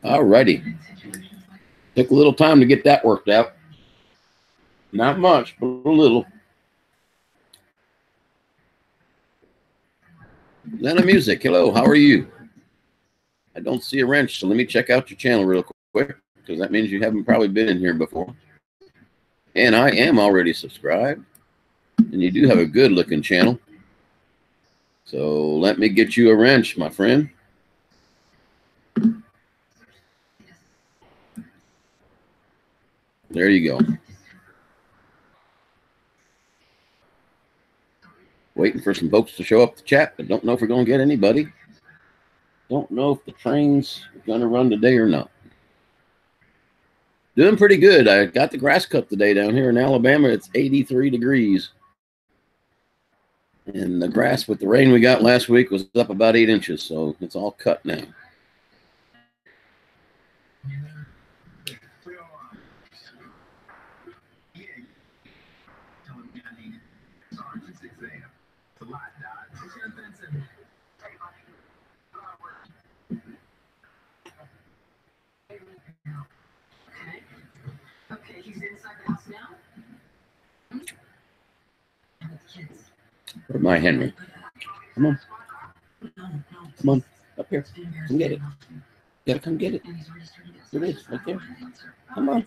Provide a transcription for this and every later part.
All righty. Took a little time to get that worked out. Not much, but a little. Lena Music, hello, how are you? I don't see a wrench, so let me check out your channel real quick, because that means you haven't probably been in here before. And I am already subscribed, and you do have a good-looking channel. So let me get you a wrench, my friend. There you go. Waiting for some folks to show up to chat, but don't know if we're going to get anybody. Don't know if the train's going to run today or not. Doing pretty good. I got the grass cut today down here in Alabama. It's 83 degrees. And the grass with the rain we got last week was up about 8 inches, so it's all cut now. Where's my Henry? Come on. Come on. Up here. Come get it. You gotta come get it. There it is, right there. Come on.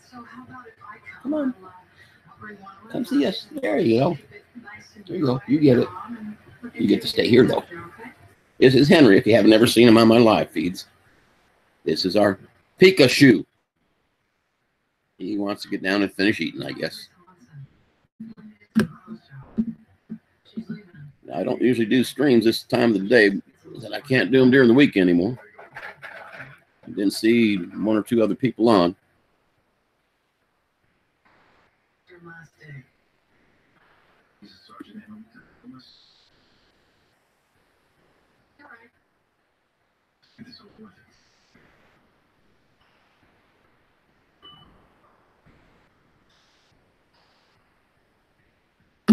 Come on. Come see us. There you go. There you go. You get it. You get to stay here, though. This is Henry, if you haven't ever seen him on my live feeds. This is our Pikachu. He wants to get down and finish eating, I guess. I don't usually do streams this time of the day, and I can't do them during the week anymore. I didn't see 1 or 2 other people on.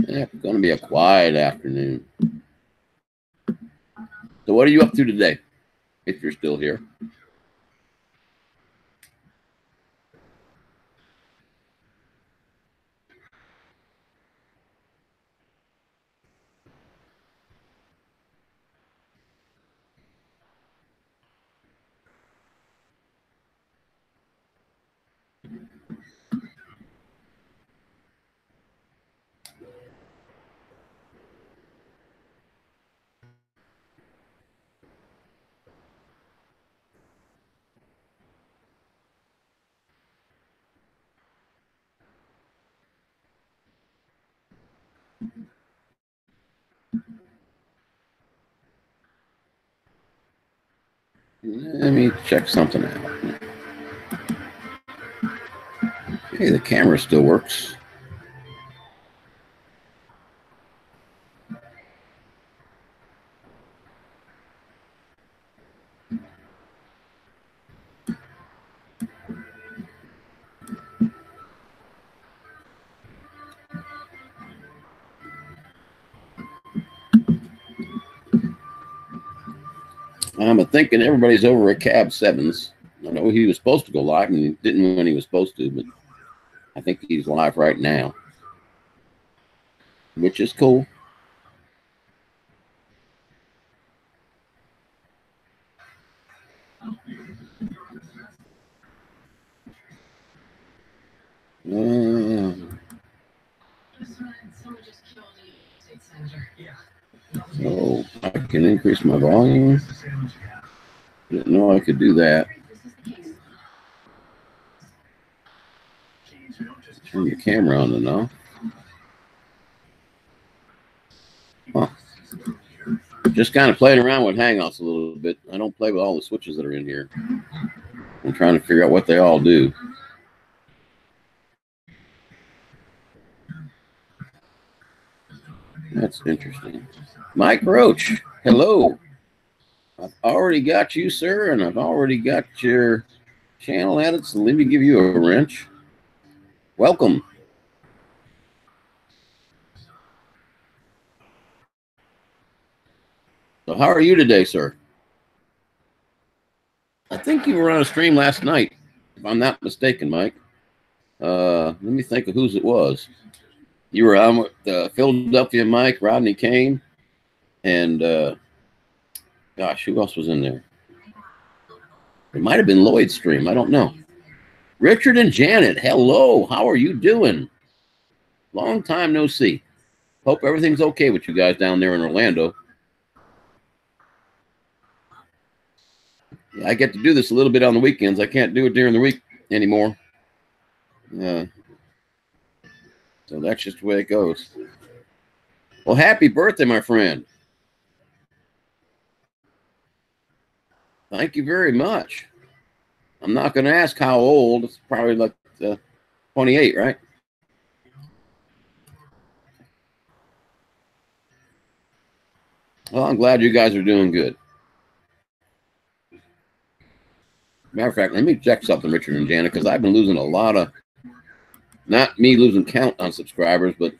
Yeah, it's going to be a quiet afternoon. So what are you up to today, if you're still here? Let me check something out. Hey, the camera still works. I'm thinking everybody's over at Cab 7s. I know he was supposed to go live, and he didn't when he was supposed to, but I think he's live right now, which is cool. So I can increase my volume. Didn't know I could do that. Turn your camera on and off. Huh. Just kind of playing around with Hangouts a little bit. I don't play with all the switches that are in here. I'm trying to figure out what they all do. That's interesting. Mike Roach, hello. I've already got you, sir, and I've already got your channel added, so let me give you a wrench. Welcome. So how are you today, sir? I think you were on a stream last night, if I'm not mistaken, Mike. Let me think of whose it was. You were on with Philadelphia Mike, Rodney Kane, and gosh, who else was in there? It might have been Lloyd's stream. I don't know. Richard and Janet, hello. How are you doing? Long time no see. Hope everything's okay with you guys down there in Orlando. Yeah, I get to do this a little bit on the weekends. I can't do it during the week anymore. So that's just the way it goes. Well, happy birthday, my friend. Thank you very much. I'm not going to ask how old. It's probably like 28, right? Well, I'm glad you guys are doing good. Matter of fact, let me check something, Richard and Janet, because I've been losing a lot of, not me losing count on subscribers, but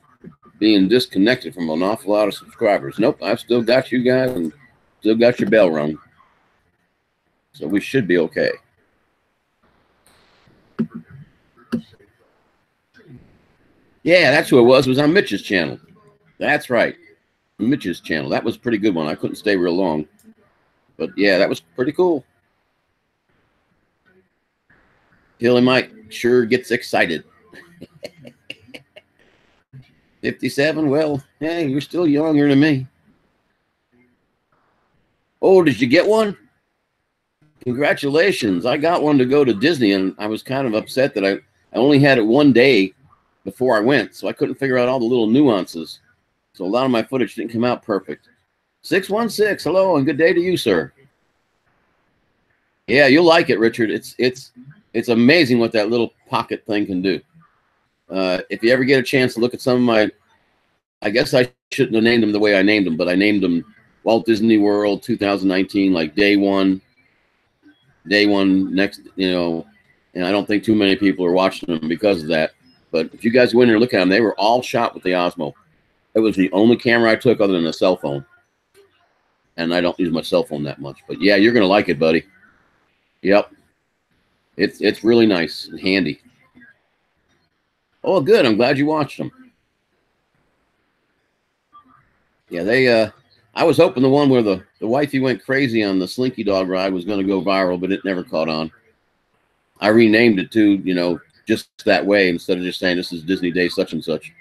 being disconnected from an awful lot of subscribers. Nope, I've still got you guys and still got your bell rung. So we should be okay. Yeah, that's who it was. It was on Mitch's channel. That's right. Mitch's channel. That was a pretty good one. I couldn't stay real long. But yeah, that was pretty cool. Hilly Mike sure gets excited. 57? Well, hey, you're still younger than me. Oh, did you get one? Congratulations. I got one to go to Disney, and I was kind of upset that I only had it one day before I went, so I couldn't figure out all the little nuances. So a lot of my footage didn't come out perfect. 616, hello, and good day to you, sir. Yeah, you'll like it, Richard. It's amazing what that little pocket thing can do. If you ever get a chance to look at some of my, I guess I shouldn't have named them the way I named them, but I named them Walt Disney World 2019, like day one next, and I don't think too many people are watching them because of that. But if you guys go in there and look at them, they were all shot with the Osmo. It was the only camera I took other than a cell phone. And I don't use my cell phone that much. But yeah, you're going to like it, buddy. Yep. It's really nice and handy. Oh, good. I'm glad you watched them. Yeah, I was hoping the one where the wifey went crazy on the Slinky Dog ride was going to go viral, but it never caught on. I renamed it too, just that way instead of just saying this is Disney Day such and such.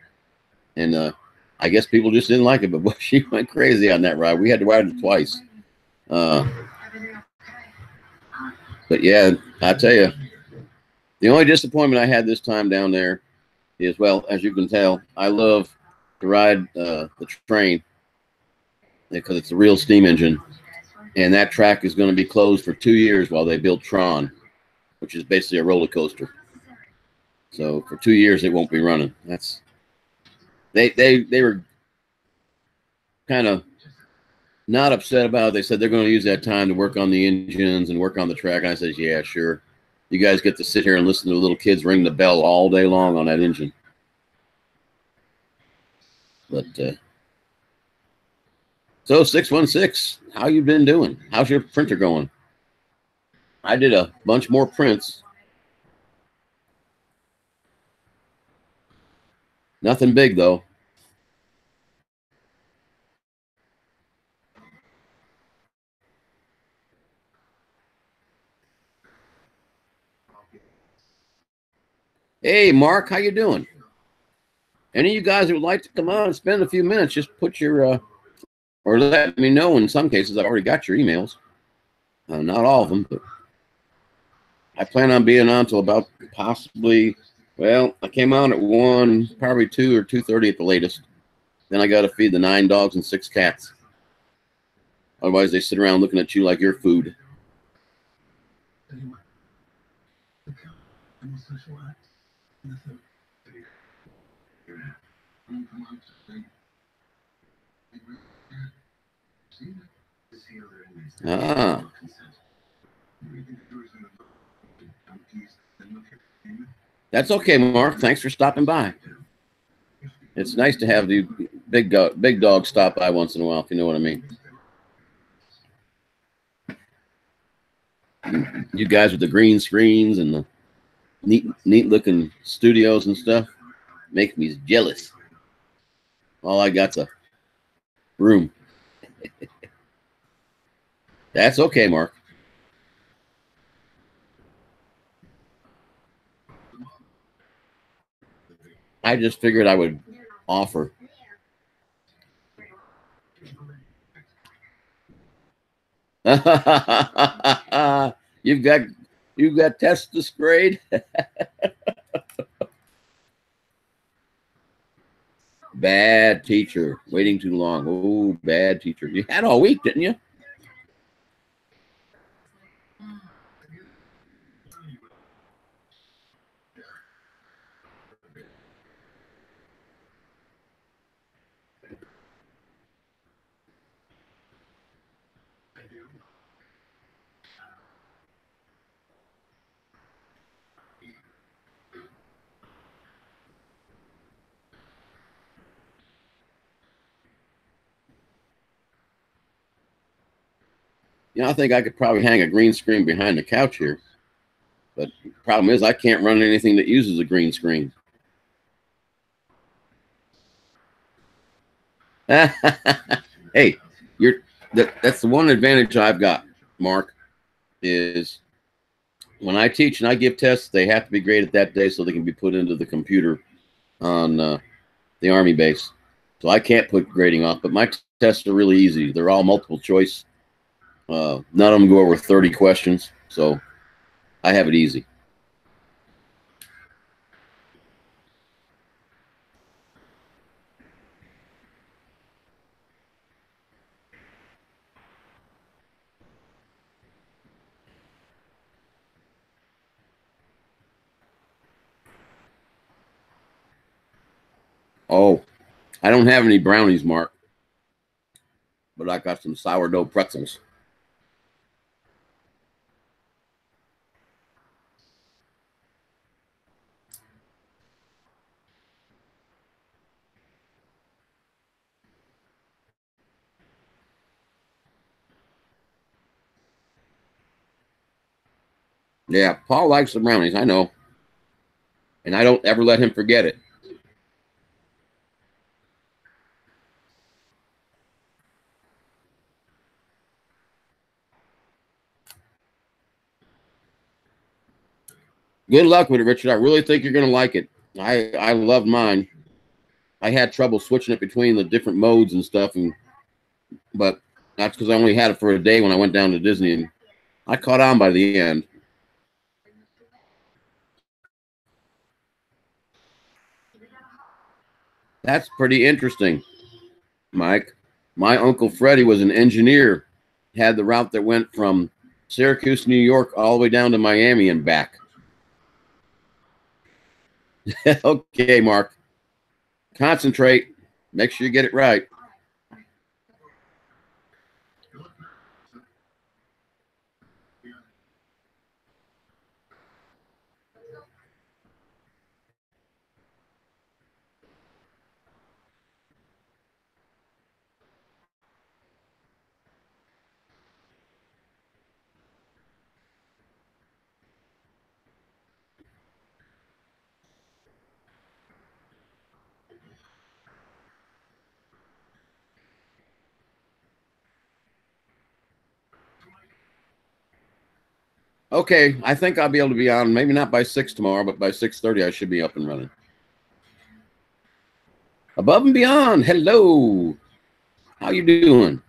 And I guess people just didn't like it, but boy, she went crazy on that ride. We had to ride it twice. But yeah, I tell you, the only disappointment I had this time down there is, well, as you can tell, I love to ride the train because it's a real steam engine. And that track is going to be closed for 2 years while they build Tron, which is basically a roller coaster. So for 2 years, it won't be running. They were kind of not upset about it. They said they're going to use that time to work on the engines and work on the track. And I said, yeah, sure. You guys get to sit here and listen to the little kids ring the bell all day long on that engine. But so 616, how you been doing? How's your printer going? I did a bunch more prints. Nothing big though. Hey, Mark, how you doing? Any of you guys that would like to come on and spend a few minutes, just put your, or let me know. In some cases, I've already got your emails. Not all of them, but I plan on being on till about possibly, well, I came on at 1, probably 2 or 2:30 at the latest. Then I got to feed the 9 dogs and 6 cats. Otherwise, they sit around looking at you like you're food. Ah. That's okay, Mark. Thanks for stopping by. It's nice to have the big dog stop by once in a while, if you know what I mean. You guys with the green screens and the neat looking studios and stuff make me jealous. All I got's a room. That's okay, Mark. I just figured I would offer. you've got testis grade. Bad teacher. Waiting too long. Oh, bad teacher. You had all week, didn't you? You know, I think I could probably hang a green screen behind the couch here. But the problem is I can't run anything that uses a green screen. Hey, that's the one advantage I've got, Mark, is when I teach and I give tests, they have to be graded that day so they can be put into the computer on the Army base. So I can't put grading off, but my tests are really easy. They're all multiple choice. None of them go over 30 questions, so I have it easy. Oh, I don't have any brownies, Mark, but I got some sourdough pretzels. Yeah, Paul likes the brownies, I know, and I don't ever let him forget it. Good luck with it, Richard. I really think you're going to like it. I love mine. I had trouble switching it between the different modes and stuff, but that's because I only had it for a day when I went down to Disney, and I caught on by the end. That's pretty interesting, Mike. My uncle Freddie was an engineer, had the route that went from Syracuse, New York, all the way down to Miami and back. Okay, Mark. Concentrate. Make sure you get it right. Okay, I think I'll be able to be on. Maybe not by 6 tomorrow, but by 6:30 I should be up and running. Above and beyond. Hello. How you doing?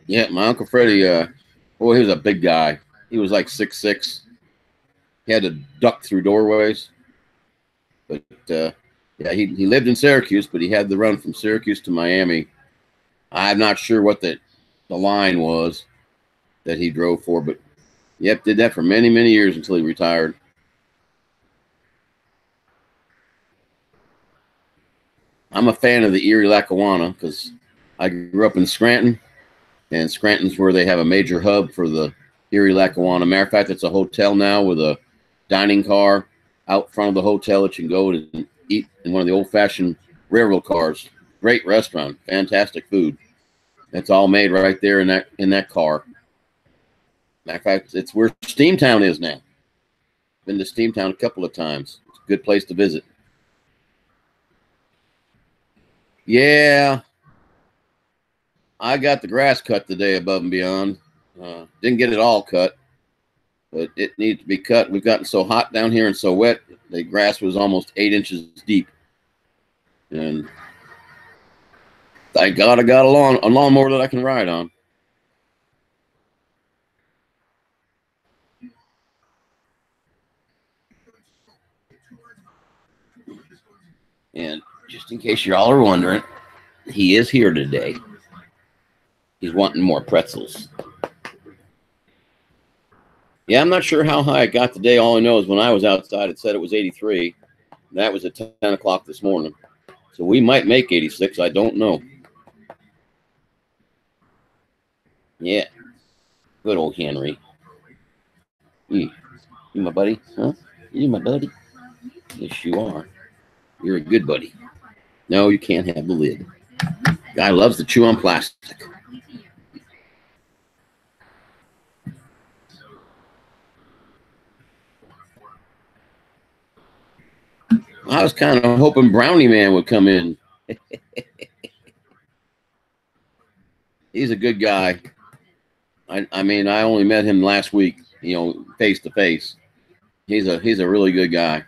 Yeah, my Uncle Freddie, boy, he was a big guy. He was like 6'6". He had to duck through doorways. But yeah, he lived in Syracuse, but he had the run from Syracuse to Miami. I'm not sure what the line was that he drove for, but yep, did that for many, many years until he retired. I'm a fan of the Erie Lackawanna because I grew up in Scranton, and Scranton's where they have a major hub for the Erie Lackawanna. Matter of fact, it's a hotel now with a dining car out front of the hotel that you can go and eat in one of the old-fashioned railroad cars. Great restaurant, fantastic food. That's all made right there in that car. Matter of fact, it's where Steamtown is now. Been to Steamtown a couple of times. It's a good place to visit. Yeah, I got the grass cut today above and beyond. Didn't get it all cut, but it needs to be cut. We've gotten so hot down here and so wet. The grass was almost 8 inches deep. And thank God I got a lawnmower that I can ride on. And just in case y'all are wondering, he is here today. He's wanting more pretzels. Yeah, I'm not sure how high it got today. All I know is when I was outside, it said it was 83. That was at 10 o'clock this morning. So we might make 86. I don't know. Yeah. Good old Henry. You my buddy? Huh? You my buddy? Yes, you are. You're a good buddy. No, you can't have the lid. Guy loves to chew on plastic. I was kind of hoping Brownie Man would come in. He's a good guy. I mean, I only met him last week, face to face. He's a really good guy.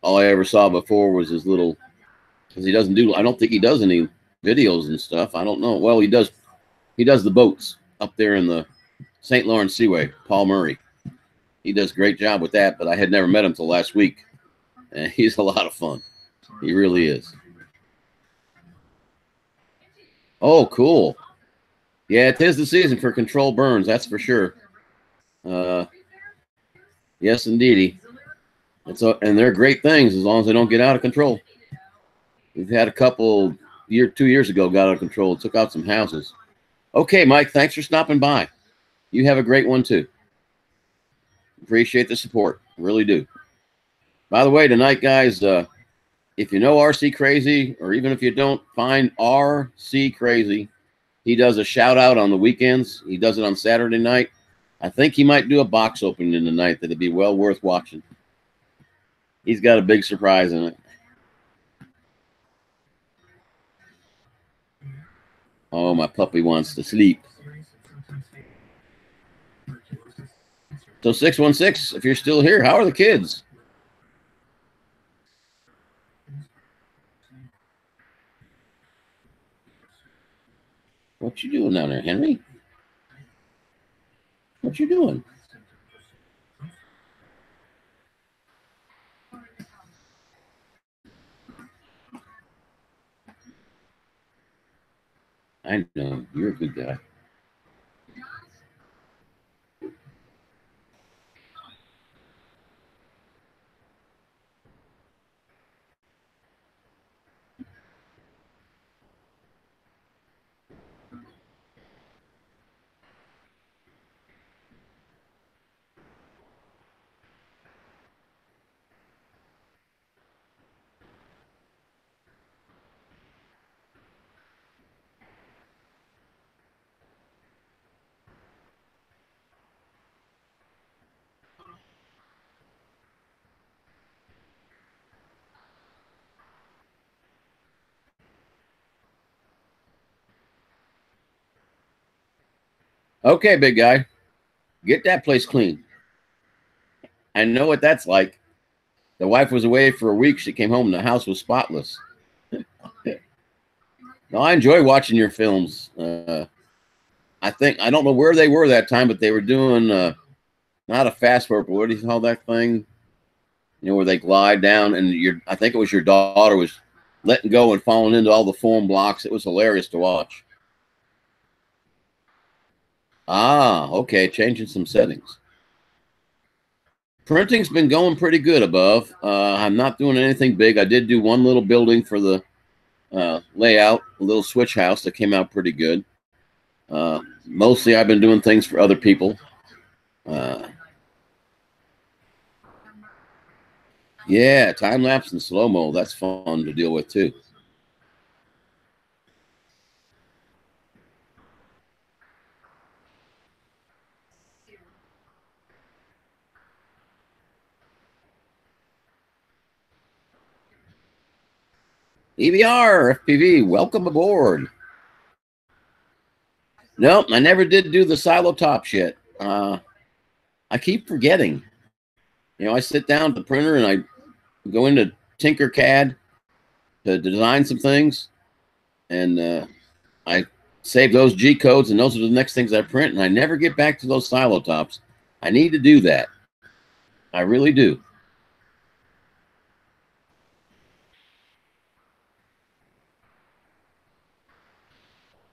All I ever saw before was his little, because I don't think he does any videos and stuff. I don't know. Well, he does the boats up there in the St. Lawrence Seaway, Paul Murray. He does a great job with that, but I had never met him till last week. And he's a lot of fun. He really is. Oh, cool. Yeah, it is the season for controlled burns, that's for sure. Yes, indeedy. And they're great things as long as they don't get out of control. We've had a couple 2 years ago got out of control, took out some houses. Okay, Mike, thanks for stopping by. You have a great one too. Appreciate the support, really do. By the way, tonight, guys, if you know RC Crazy, or even if you don't, find RC Crazy. He does a shout out on the weekends. He does it on Saturday night. I think he might do a box opening tonight that'd be well worth watching. He's got a big surprise in it. Oh, my puppy wants to sleep. So 616, if you're still here, how are the kids? What you doing down there, Henry? What you doing? I know, you're a good guy. Okay, big guy. Get that place clean. I know what that's like. The wife was away for a week. She came home and the house was spotless. No, I enjoy watching your films. I think, I don't know where they were that time, but they were doing not a fast forward, but what do you call that thing? You know, where they glide down, and I think it was your daughter was letting go and falling into all the foam blocks. It was hilarious to watch. Ah, okay, changing some settings. Printing's been going pretty good above. I'm not doing anything big. I did do one little building for the layout, a little switch house that came out pretty good. Mostly I've been doing things for other people. Yeah, time lapse and slow mo. That's fun to deal with too. EBR, FPV, welcome aboard. Nope, I never did do the silo tops yet. I keep forgetting. You know, I sit down at the printer and I go into Tinkercad to design some things, and I save those G codes, and those are the next things I print, and I never get back to those silo tops. I need to do that. I really do.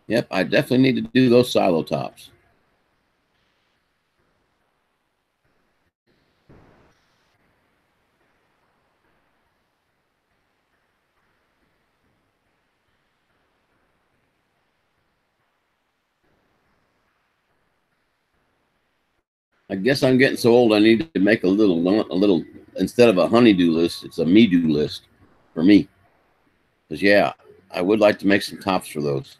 Yep, I definitely need to do those silo tops. I guess I'm getting so old. I need to make a little instead of a honeydew list, it's a me-do list for me. Because yeah, I would like to make some tops for those.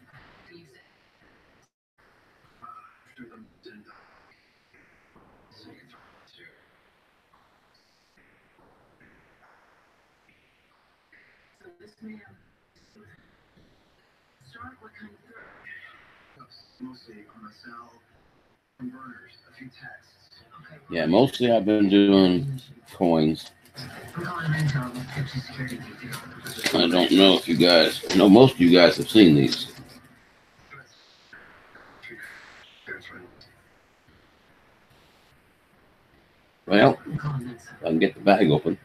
Yeah, mostly I've been doing coins. I don't know if you guys, I know most of you guys have seen these. Well, I can get the bag open.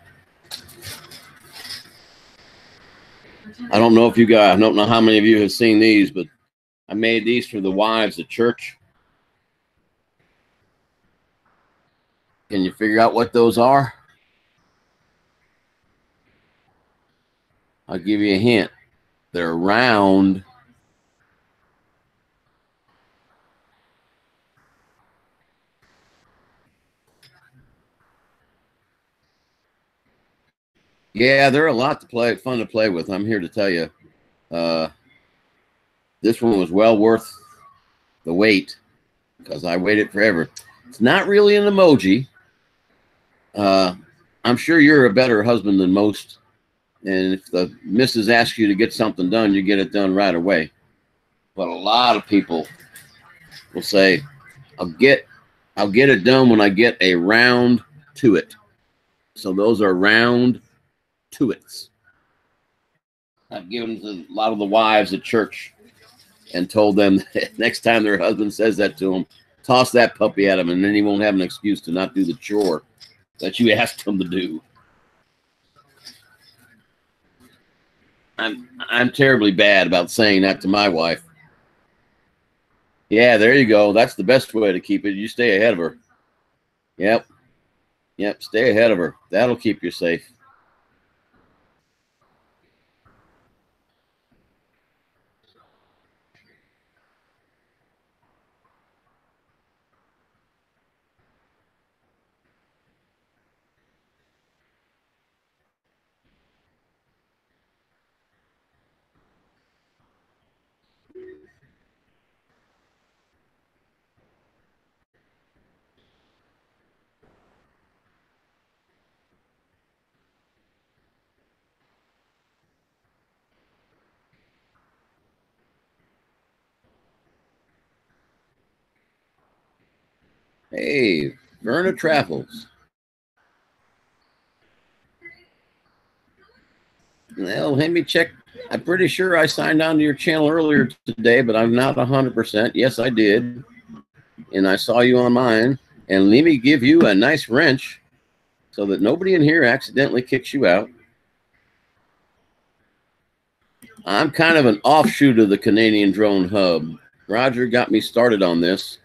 I don't know if you guys, I don't know how many of you have seen these, but I made these for the wives at church. Can you figure out what those are? I'll give you a hint. They're round. Yeah, they're a lot to play, fun to play with. I'm here to tell you. This one was well worth the wait because I waited forever. It's not really an emoji. I'm sure you're a better husband than most. And if the missus asks you to get something done, you get it done right away. But a lot of people will say, I'll get it done when I get a round to it. So those are round to its. I've given to a lot of the wives at church and told them next time their husband says that to them, toss that puppy at him, and then he won't have an excuse to not do the chore that you asked him to do. I'm terribly bad about saying that to my wife. Yeah, there you go. That's the best way to keep it. You stay ahead of her. Yep. Yep. Stay ahead of her. That'll keep you safe. Hey, Verna Travels. Well, let me check I'm pretty sure I signed on to your channel earlier today, but I'm not 100%. Yes, I did. And I saw you on mine. And let me give you a nice wrench so that nobody in here accidentally kicks you out. I'm kind of an offshoot of the Canadian Drone Hub. Roger got me started on this.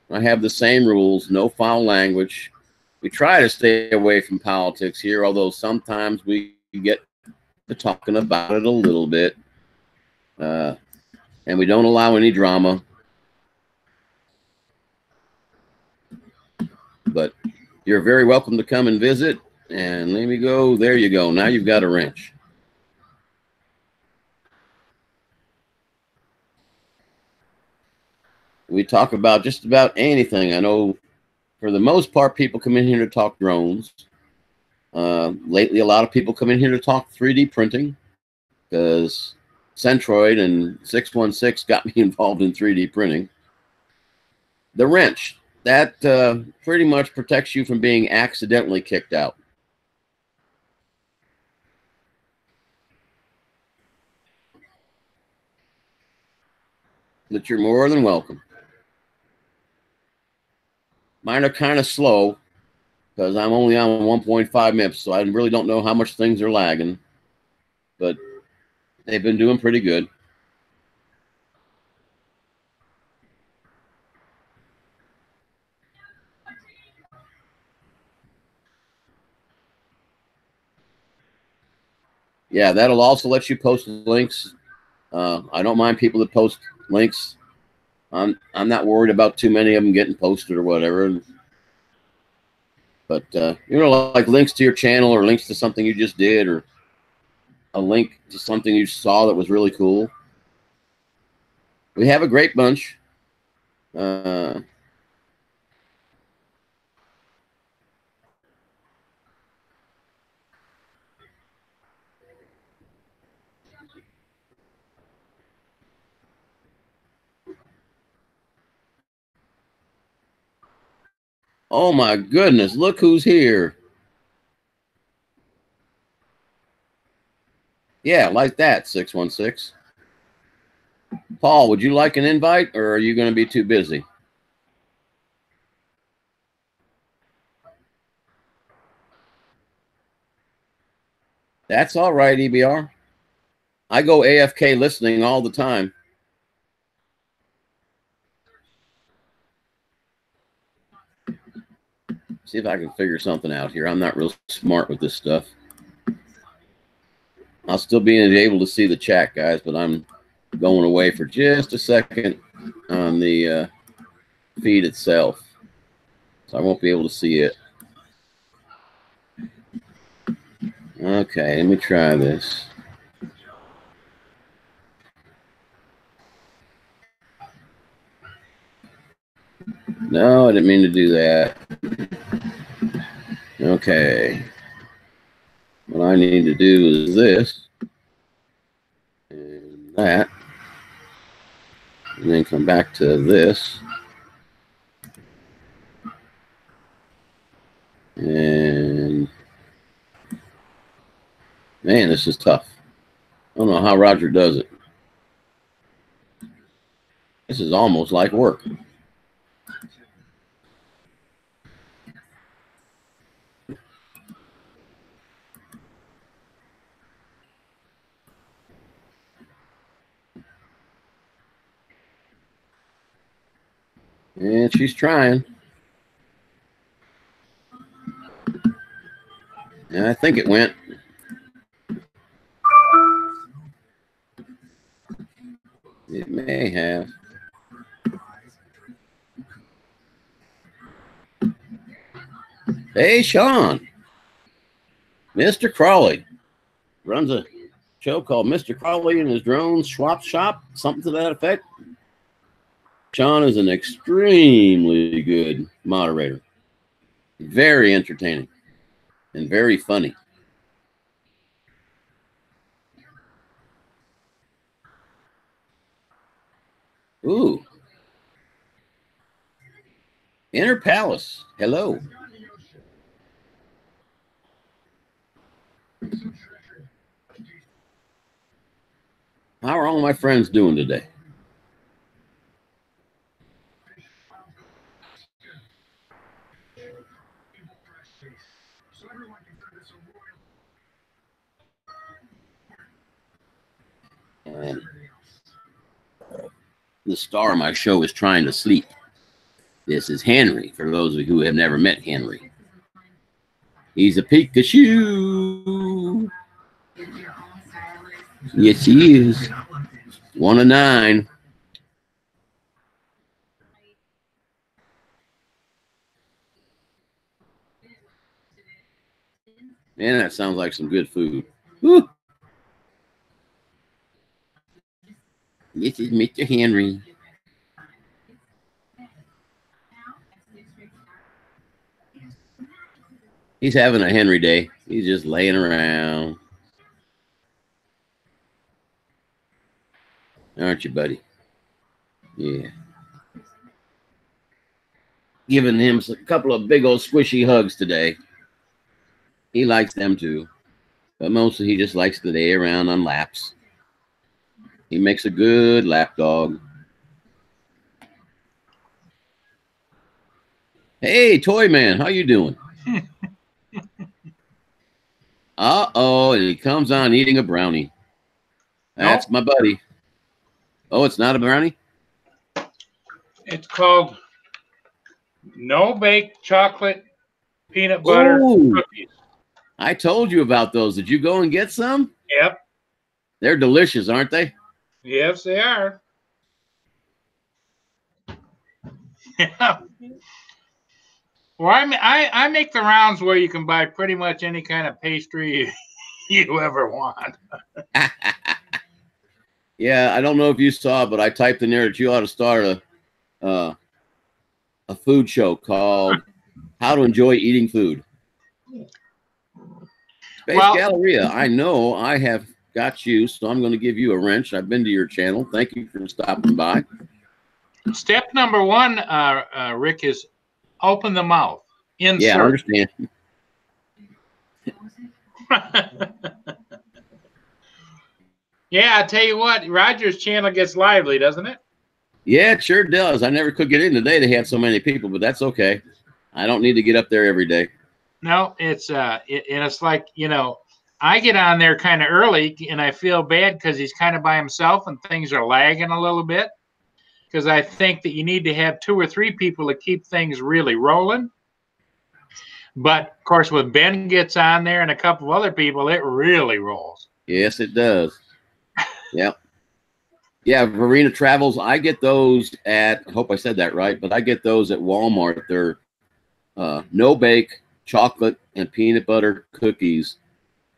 I have the same rules, no foul language. We try to stay away from politics here, although sometimes we get to talking about it a little bit. And we don't allow any drama. But you're very welcome to come and visit. And let me go. There you go. Now you've got a wrench. We talk about just about anything. I know for the most part, people come in here to talk drones. Lately, a lot of people come in here to talk 3D printing because Centroid and 616 got me involved in 3D printing. The wrench, that pretty much protects you from being accidentally kicked out. But you're more than welcome. Mine are kind of slow because I'm only on 1.5 MIPS, so I really don't know how much things are lagging. But they've been doing pretty good. Yeah, that'll also let you post links. I don't mind people that post links. I'm not worried about too many of them getting posted or whatever. But you know, like links to your channel or links to something you just did or a link to something you saw that was really cool. We have a great bunch. Oh my goodness, look who's here. Yeah, like that, 616. Paul, would you like an invite or are you going to be too busy? That's all right, EBR. I go AFK listening all the time. See if I can figure something out here. I'm not real smart with this stuff. I'll still be able to see the chat, guys, but I'm going away for just a second on the feed itself. So I won't be able to see it. Okay, let me try this. No, I didn't mean to do that. Okay. What I need to do is this and that. And then come back to this. And man, this is tough. I don't know how Roger does it. This is almost like work. And she's trying. And I think it went. It may have. Hey, Sean. Mr. Crawley runs a show called Mr. Crawley and his Drones Swap Shop, something to that effect. Sean is an extremely good moderator. Very entertaining and very funny. Ooh. Inner Palace. Hello. How are all my friends doing today? And the star of my show is trying to sleep. This is Henry, for those of you who have never met Henry. He's a Pikachu. Yes, he is. 1 of 9. Man, that sounds like some good food. Woo. This is Mr. Henry. He's having a Henry day. He's just laying around. Aren't you, buddy? Yeah. Giving him a couple of big old squishy hugs today. He likes them too. But mostly he just likes to lay around on laps. He makes a good lap dog. Hey, Toy Man, how you doing? Uh-oh, and he comes on eating a brownie. That's my buddy. Oh, it's not a brownie? It's called No Bake Chocolate Peanut Butter Cookies. I told you about those. Did you go and get some? Yep. They're delicious, aren't they? Yes, they are. Yeah. Well, I make the rounds where you can buy pretty much any kind of pastry you ever want. Yeah, I don't know if you saw, but I typed in there that you ought to start a food show called "How to Enjoy Eating Food." Space Galleria, I know I have got you, so I'm going to give you a wrench. I've been to your channel. Thank you for stopping by. Step number 1, Rick, is open the mouth. Insert. Yeah, I understand. Yeah, I tell you what, Roger's channel gets lively, doesn't it? Yeah, it sure does. I never could get in today. They had so many people, but that's okay. I don't need to get up there every day. No, it's and it's like, you know, I get on there kind of early and I feel bad because he's kind of by himself and things are lagging a little bit. Because I think that you need to have 2 or 3 people to keep things really rolling. But of course, when Ben gets on there and a couple of other people, it really rolls. Yes, it does. Yep. Yeah, Verena Travels, I get those at, I hope I said that right, but I get those at Walmart. They're no-bake chocolate and peanut butter cookies,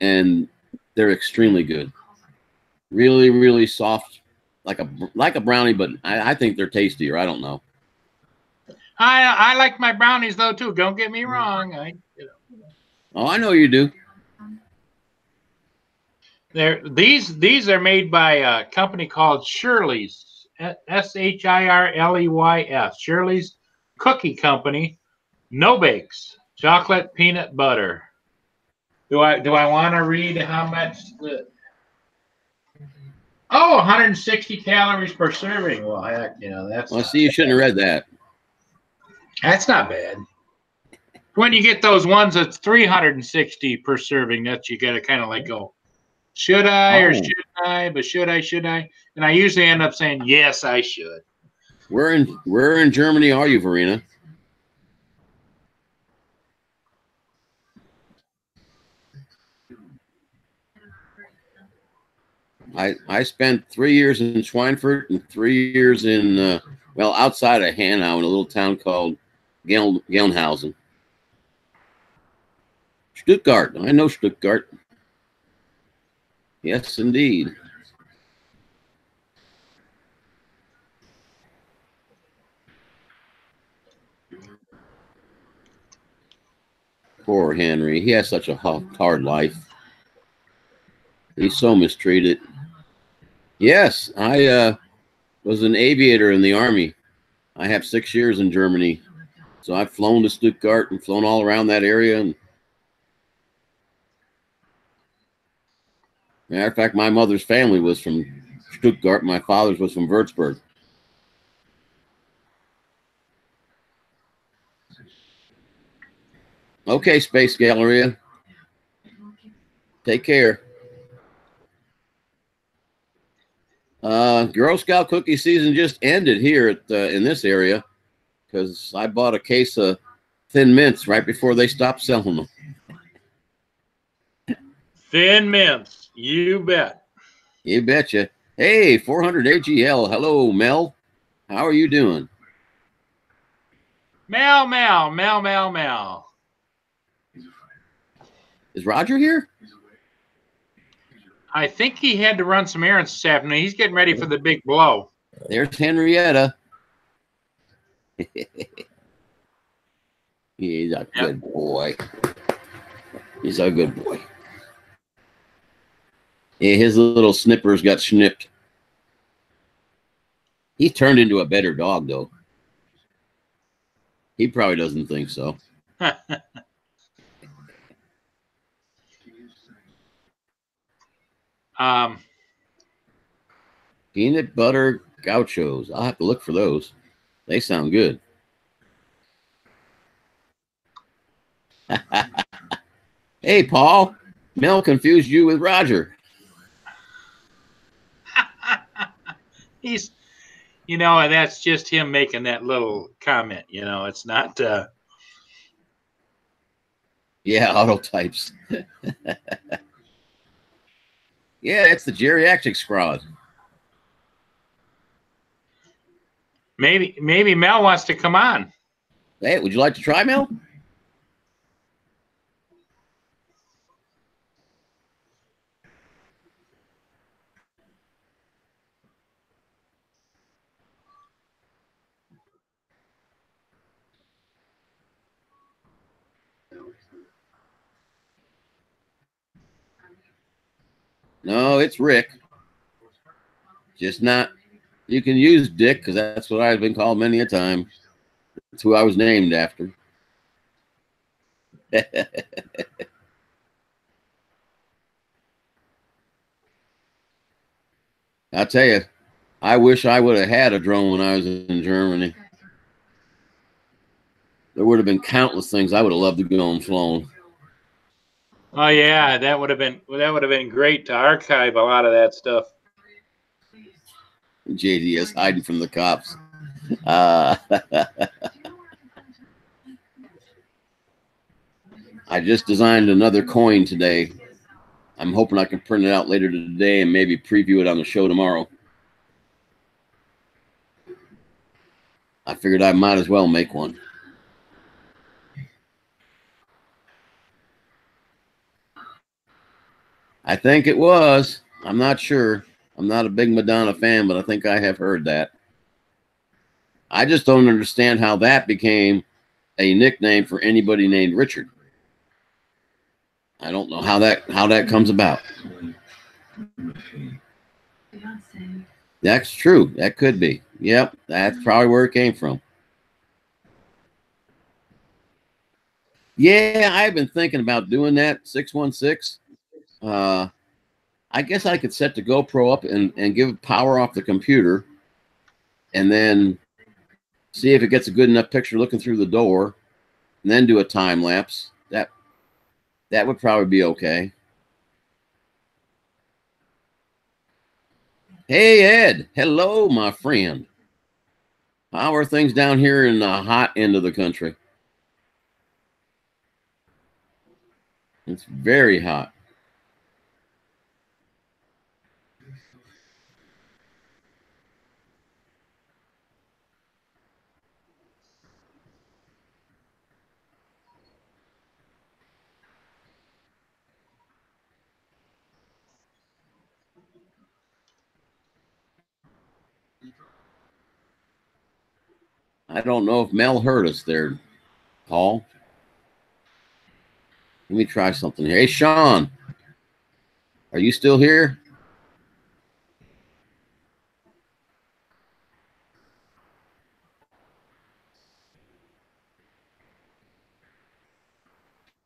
and they're extremely good. Really, really soft, like a brownie, but I think they're tastier. I don't know. I like my brownies, though, too. Don't get me wrong. Oh, I know you do. These are made by a company called Shirley's, Shirleys, Shirley's Cookie Company, no bakes, chocolate peanut butter. Do I want to read how much? 160 calories per serving. Well, heck, you know that's. Well, see, you shouldn't have read that. That's not bad. When you get those ones that's 360 per serving, that you got to kind of like go. Should I or shouldn't I? But should I? And I usually end up saying, yes, I should. Where in Germany are you, Verena? I spent 3 years in Schweinfurt and 3 years in, well, outside of Hanau in a little town called Gelnhausen. Stuttgart. I know Stuttgart. Yes, indeed. Poor Henry. He has such a hard life. He's so mistreated. Yes, I was an aviator in the Army. I have 6 years in Germany. So I've flown to Stuttgart and flown all around that area. And matter of fact, my mother's family was from Stuttgart. My father's was from Würzburg. Okay, Space Galleria. Take care. Girl Scout cookie season just ended here at in this area because I bought a case of Thin Mints right before they stopped selling them. Thin Mints, you bet. You betcha. Hey, 400 AGL. Hello, Mel. How are you doing? Mel, Mel, Mel, Mel, Mel. Is Roger here? I think he had to run some errands this afternoon. He's getting ready for the big blow. There's Henrietta. He's a good boy. He's a good boy. Yeah, his little snippers got snipped. He turned into a better dog, though. He probably doesn't think so. Peanut butter gauchos. I'll have to look for those. They sound good. Hey, Paul. Mel confused you with Roger. He's, you know, and that's just him making that little comment. You know, it's not. Yeah, auto types. Yeah, it's the geriatric squad. Maybe Mel wants to come on. Hey, would you like to try, Mel? No, it's Rick. Just not. You can use Dick because that's what I've been called many a time. That's who I was named after. I'll tell you, I wish I would have had a drone when I was in Germany. There would have been countless things I would have loved to go and flown. Oh yeah, that would have been great to archive a lot of that stuff. JDS hiding from the cops. I just designed another coin today. I'm hoping I can print it out later today and maybe preview it on the show tomorrow. I figured I might as well make one. I think it was. I'm not sure. I'm not a big Madonna fan, but I think I have heard that. I just don't understand how that became a nickname for anybody named Richard. I don't know how that comes about. That's true. That could be. Yep, that's probably where it came from. Yeah, I've been thinking about doing that. 616. I guess I could set the GoPro up and give power off the computer and then see if it gets a good enough picture looking through the door and then do a time lapse. That would probably be okay. Hey, Ed. Hello, my friend. How are things down here in the hot end of the country? It's very hot. I don't know if Mel heard us there, Paul. Let me try something here. Hey, Sean. Are you still here?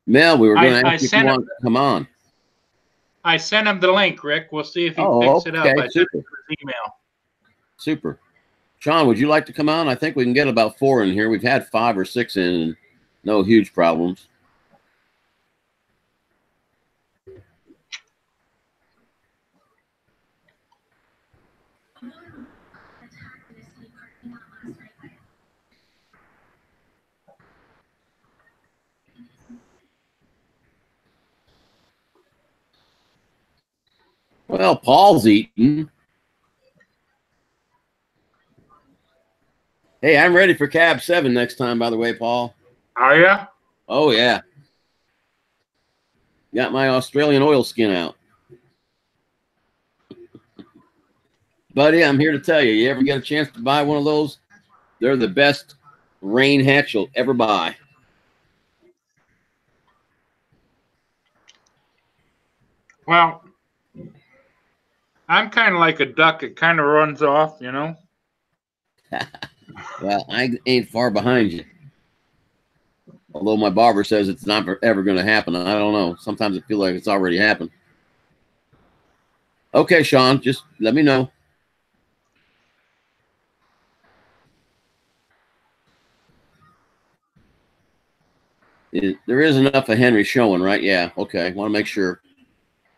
Mel, we were going to ask you if you want to come on. I sent him the link, Rick. We'll see if he Oh, picks it up. okay, I sent super, him his email. super. Sean, would you like to come on? I think we can get about 4 in here. We've had 5 or 6 in, and no huge problems. Well, Paul's eating. Hey, I'm ready for Cab 7 next time, by the way, Paul. Are you? Oh, yeah. Got my Australian oil skin out. Buddy, I'm here to tell you, you ever get a chance to buy one of those? They're the best rain hatch you'll ever buy. Well, I'm kind of like a duck. It kind of runs off, you know? Well, I ain't far behind you. Although my barber says it's not ever going to happen. I don't know. Sometimes I feel like it's already happened. Okay, Sean, just let me know. There is enough of Henry showing, right? Yeah. Okay. Want to make sure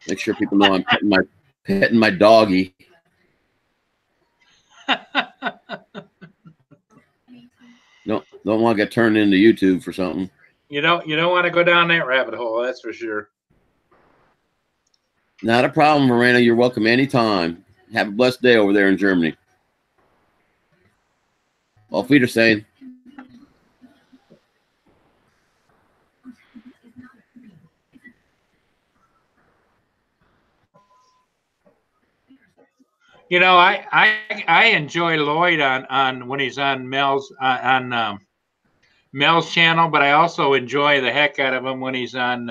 people know I'm petting my doggy. Don't want to get turned into YouTube for something. You don't want to go down that rabbit hole, that's for sure. Not a problem, Miranda. You're welcome anytime. Have a blessed day over there in Germany. Auf Wiedersehen. You know, I enjoy Lloyd on when he's on Mel's Mel's channel, but I also enjoy the heck out of him when he's on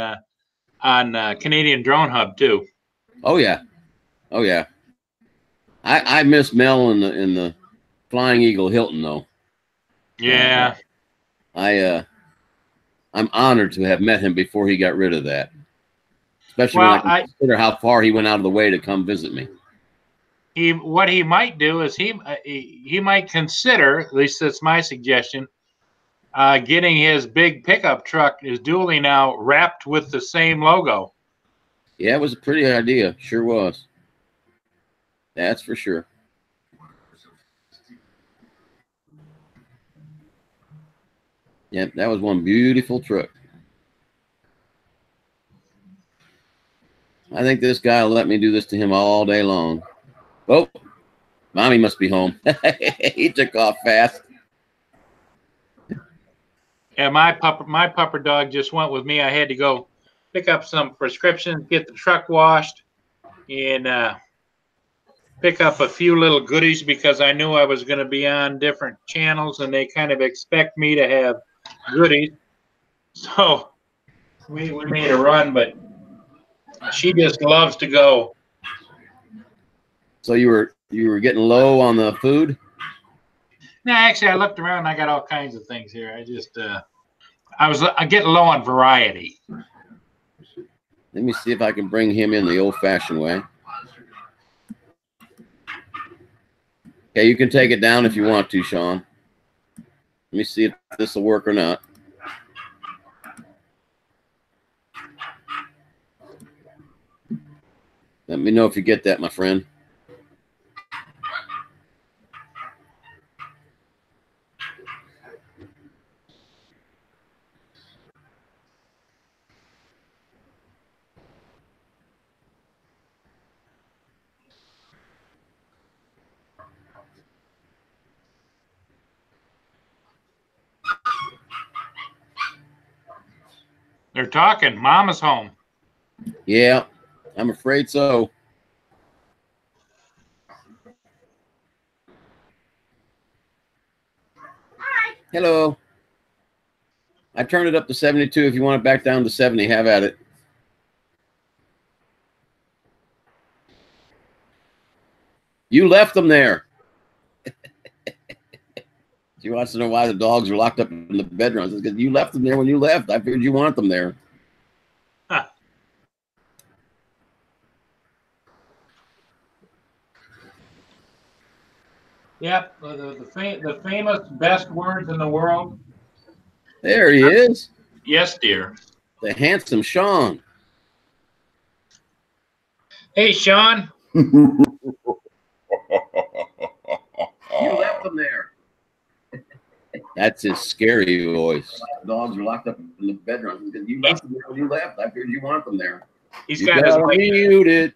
Canadian Drone Hub too. Oh yeah, oh yeah. I miss Mel in the Flying Eagle Hilton though. Yeah. I'm honored to have met him before he got rid of that. Especially Well, when I consider how far he went out of the way to come visit me. What he might do is he might consider, at least that's my suggestion, getting his big pickup truck, his dually now, wrapped with the same logo. Yeah, it was a pretty idea. Sure was. That's for sure. Yeah, that was one beautiful truck. I think this guy will let me do this to him all day long. Oh, mommy must be home. He took off fast. Yeah, my pupper dog just went with me. I had to go pick up some prescriptions, get the truck washed, and pick up a few little goodies because I knew I was going to be on different channels, and they kind of expect me to have goodies. So we made a run, but she just loves to go. So you were getting low on the food? No, actually, I looked around. I got all kinds of things here. I just I getting low on variety. Let me see if I can bring him in the old-fashioned way. Okay, you can take it down if you want to, Sean. Let me see if this will work or not. Let me know if you get that, my friend. They're talking. Mama's home. Yeah, I'm afraid so. Hi. Hello. I turned it up to 72. If you want it back down to 70, have at it. You left them there. She wants to know why the dogs are locked up in the bedrooms. It's because you left them there when you left. I figured you wanted them there. Huh. Yep, the famous best words in the world. There he is. Yes, dear. The handsome Sean. Hey, Sean. You left them there. That's his scary voice. The dogs are locked up in the bedroom because you left them there when you left. I figured you want them there. He's got his mic muted.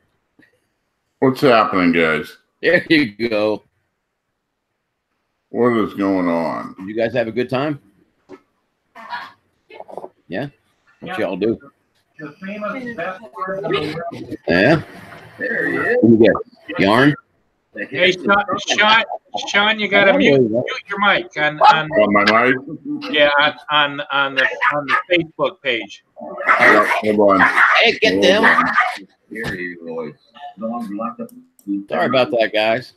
What's happening, guys? There you go. What is going on? Did you guys have a good time? Yeah? What y'all do? The famous best words in the world. Yeah? There he is. What do you get? Yarn? Hey, Sean, you got to mute your mic on my mic? Yeah, on the Facebook page. Yeah, hold on. Hey, get them. Here he goes. Sorry about that, guys.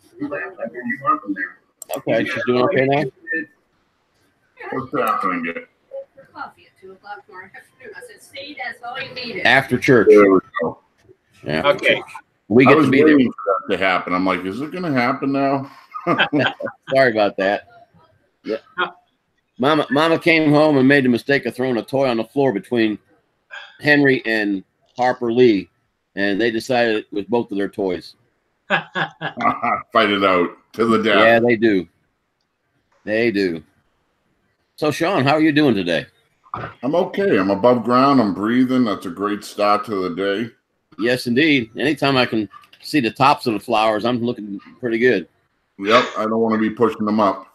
Okay, she's doing okay now? What's happening, guys? Coffee at 2 o'clock tomorrow afternoon. I said, see, that's all you needed. After church. There we go. After Okay. church. We get to be there. For that to happen. I'm like, is it going to happen now? Sorry about that. Yeah. Mama came home and made the mistake of throwing a toy on the floor between Henry and Harper Lee, and they decided it was both of their toys. Fight it out to the death. Yeah, they do. They do. So, Sean, how are you doing today? I'm okay. I'm above ground. I'm breathing. That's a great start to the day. Yes, indeed. Anytime I can see the tops of the flowers, I'm looking pretty good. Yep. I don't want to be pushing them up.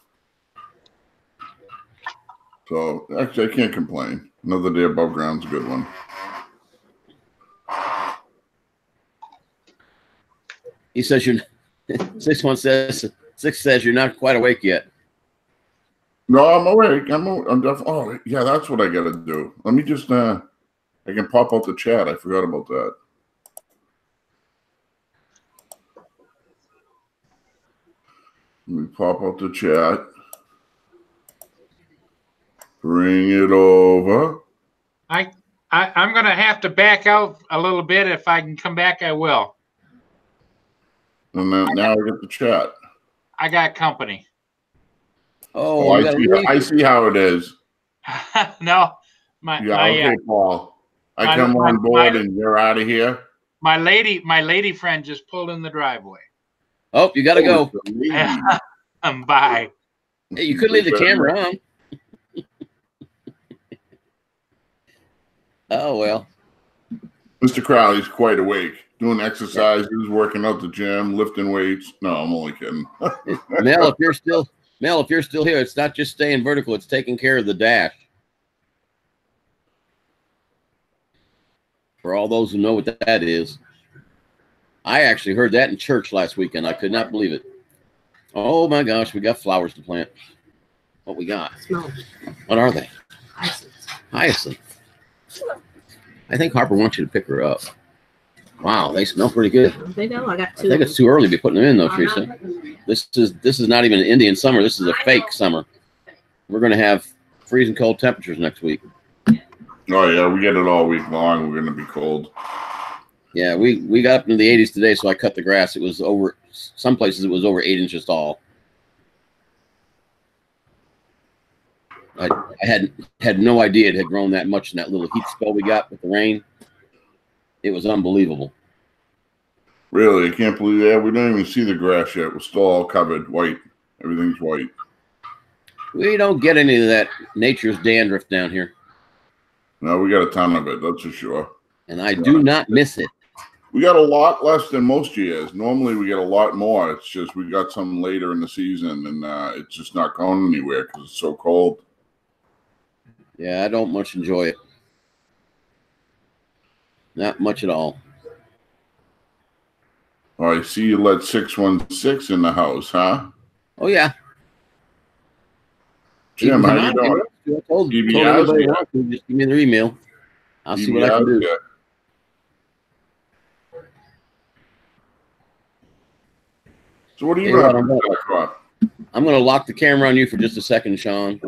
So, actually, I can't complain. Another day above ground's a good one. He says you're 6 says you're not quite awake yet. No, I'm awake. I'm definitely. Oh, yeah, that's what I got to do. Let me just. I can pop out the chat. I forgot about that. Let me pop out the chat. Bring it over. I'm going to have to back out a little bit. If I can come back, I will. And then now I get the chat. I got company. Oh, I see how it is. No, okay, Paul. I come on board and you're out of here. My lady friend just pulled in the driveway. Oh, you got to go. Bye. Hey, you could leave the camera on. Oh, well. Mr. Crowley's quite awake. Doing exercises, working out the gym, lifting weights. No, I'm only kidding. Mel, if you're still here, it's not just staying vertical, it's taking care of the dash. For all those who know what that is. I actually heard that in church last weekend. I could not believe it. Oh my gosh, we got flowers to plant. What we got? What are they? Hyacinth. I think Harper wants you to pick her up. Wow, they smell pretty good. They know I got I think it's too early to be putting them in, though, Teresa. This is not even an Indian summer. This is a fake summer. We're going to have freezing cold temperatures next week. Oh yeah, we get it all week long. We're going to be cold. Yeah, we got up into the 80s today, so I cut the grass. It was over. Some places it was over 8 inches tall. I had no idea it had grown that much in that little heat spell we got with the rain. It was unbelievable. Really, I can't believe that. We don't even see the grass yet. We're still all covered, white. Everything's white. We don't get any of that nature's dandruff down here. No, we got a ton of it, that's for sure. And I do not miss it. We got a lot less than most years. Normally, we get a lot more. It's just we got some later in the season, and it's just not going anywhere because it's so cold. Yeah, I don't much enjoy it. Not much at all. Oh, I see you let 616 in the house, huh? Oh, yeah. Jim, how you doing? I told everybody to just give me their email. I'll see what I can do. Yeah. So what are you going to do? I'm going to lock the camera on you for just a second, Sean.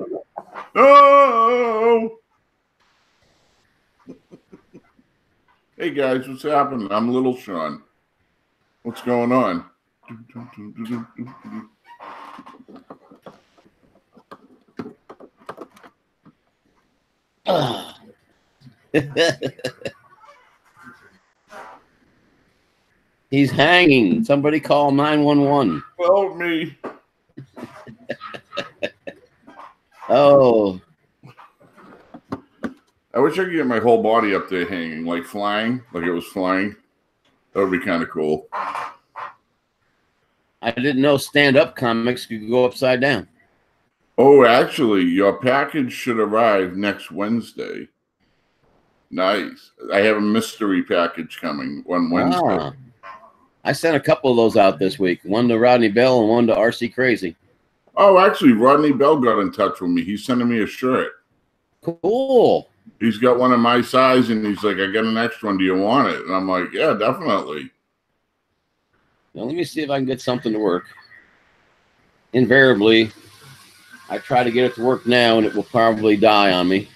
Oh! Hey, guys, what's happening? I'm Little Sean. What's going on? Ah. He's hanging. Somebody call 911. Help me. Oh, I wish I could get my whole body up there hanging, like flying, like it was flying. That would be kind of cool. I didn't know stand-up comics could go upside down. Oh, actually, your package should arrive next Wednesday. Nice. I have a mystery package coming on Wednesday. Ah, I sent a couple of those out this week. One to Rodney Bell and one to RC Crazy. Oh, actually, Rodney Bell got in touch with me. He's sending me a shirt. Cool. He's got one in my size, and he's like, I got an extra one. Do you want it? And I'm like, yeah, definitely. Now, let me see if I can get something to work. Invariably, I try to get it to work now, and it will probably die on me.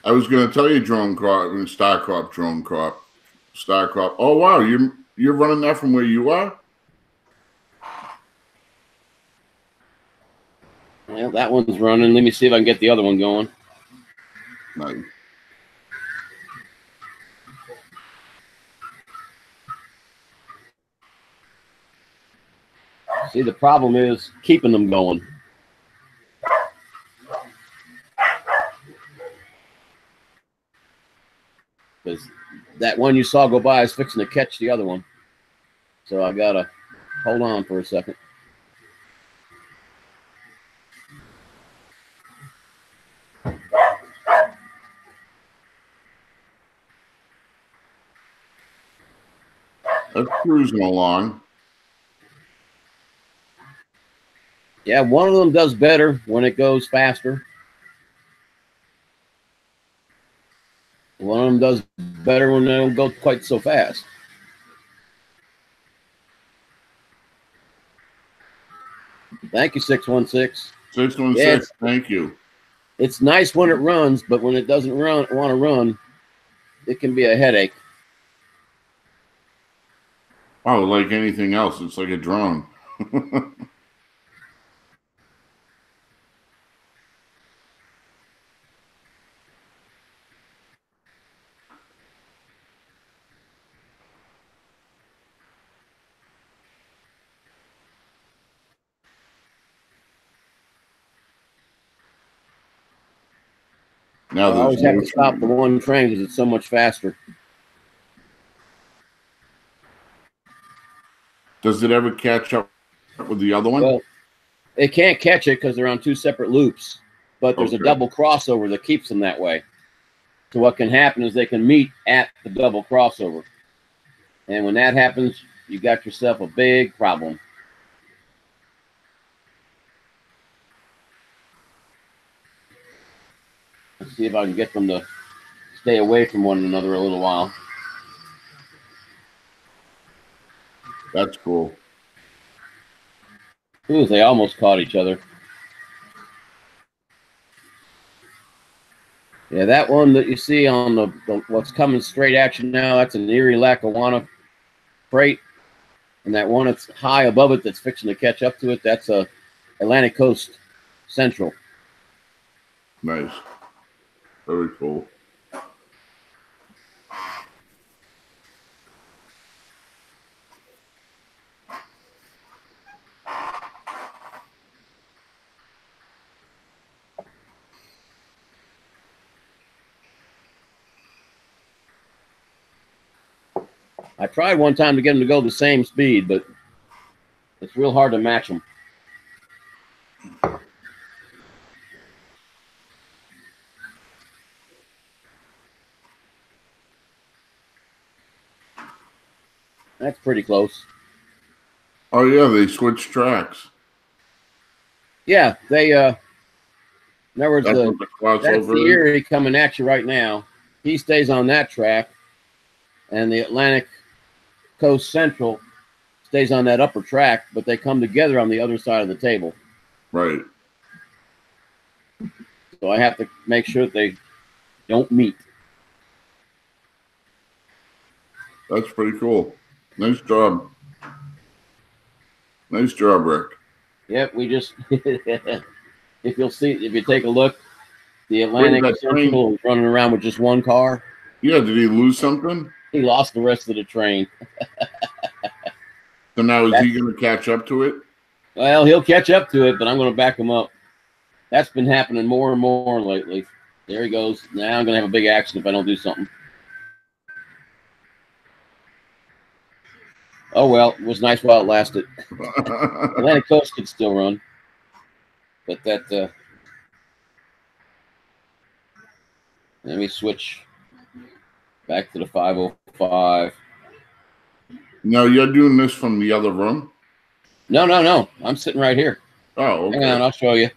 I was going to tell you, Drone Crop, StarCop, Drone Crop, StarCop. Oh, wow, you're running that from where you are? Well, that one's running. Let me see if I can get the other one going. Nice. See, the problem is keeping them going. Because that one you saw go by is fixing to catch the other one. So I got to hold on for a second. That's cruising along. Yeah, one of them does better when it goes faster. One of them does better when they don't go quite so fast. Thank you, 616. 616, Yeah, thank you. it's nice when it runs, but when it doesn't want to run, it can be a headache. Oh, like anything else, it's like a drone. Now I always there's have no to stop the train. one train because it's so much faster. Does it ever catch up with the other one? Well, they can't catch it because they're on two separate loops, but there's a Okay. double crossover that keeps them that way. So what can happen is they can meet at the double crossover. And when that happens, you got yourself a big problem. Let's see if I can get them to stay away from one another a little while. That's cool. Ooh, they almost caught each other. Yeah, that one that you see on the what's coming straight at you now, that's an Erie Lackawanna freight. And that one that's high above it that's fixing to catch up to it, that's a Atlantic Coast Central. Nice. Very cool. I tried one time to get them to go the same speed, but it's real hard to match them. That's pretty close. Oh yeah, they switched tracks. Yeah, they in other words, That's what the that's the crossover is. Erie coming at you right now. He stays on that track, and the Atlantic Coast Central stays on that upper track, but they come together on the other side of the table. Right. So I have to make sure that they don't meet. That's pretty cool. Nice job. Nice job, Rick. Yep, we just it if you take a look, the Wait, Atlantic that train- Central is running around with just one car. Yeah, did he lose something? He lost the rest of the train. So now is he going to catch up to it? Well, he'll catch up to it, but I'm going to back him up. That's been happening more and more lately. There he goes. Now I'm going to have a big accident if I don't do something. Oh, well, it was nice while it lasted. Atlantic Coast could still run. But that, let me switch back to the 505. No, you're doing this from the other room? No. I'm sitting right here. Oh, okay. Hang on, I'll show you.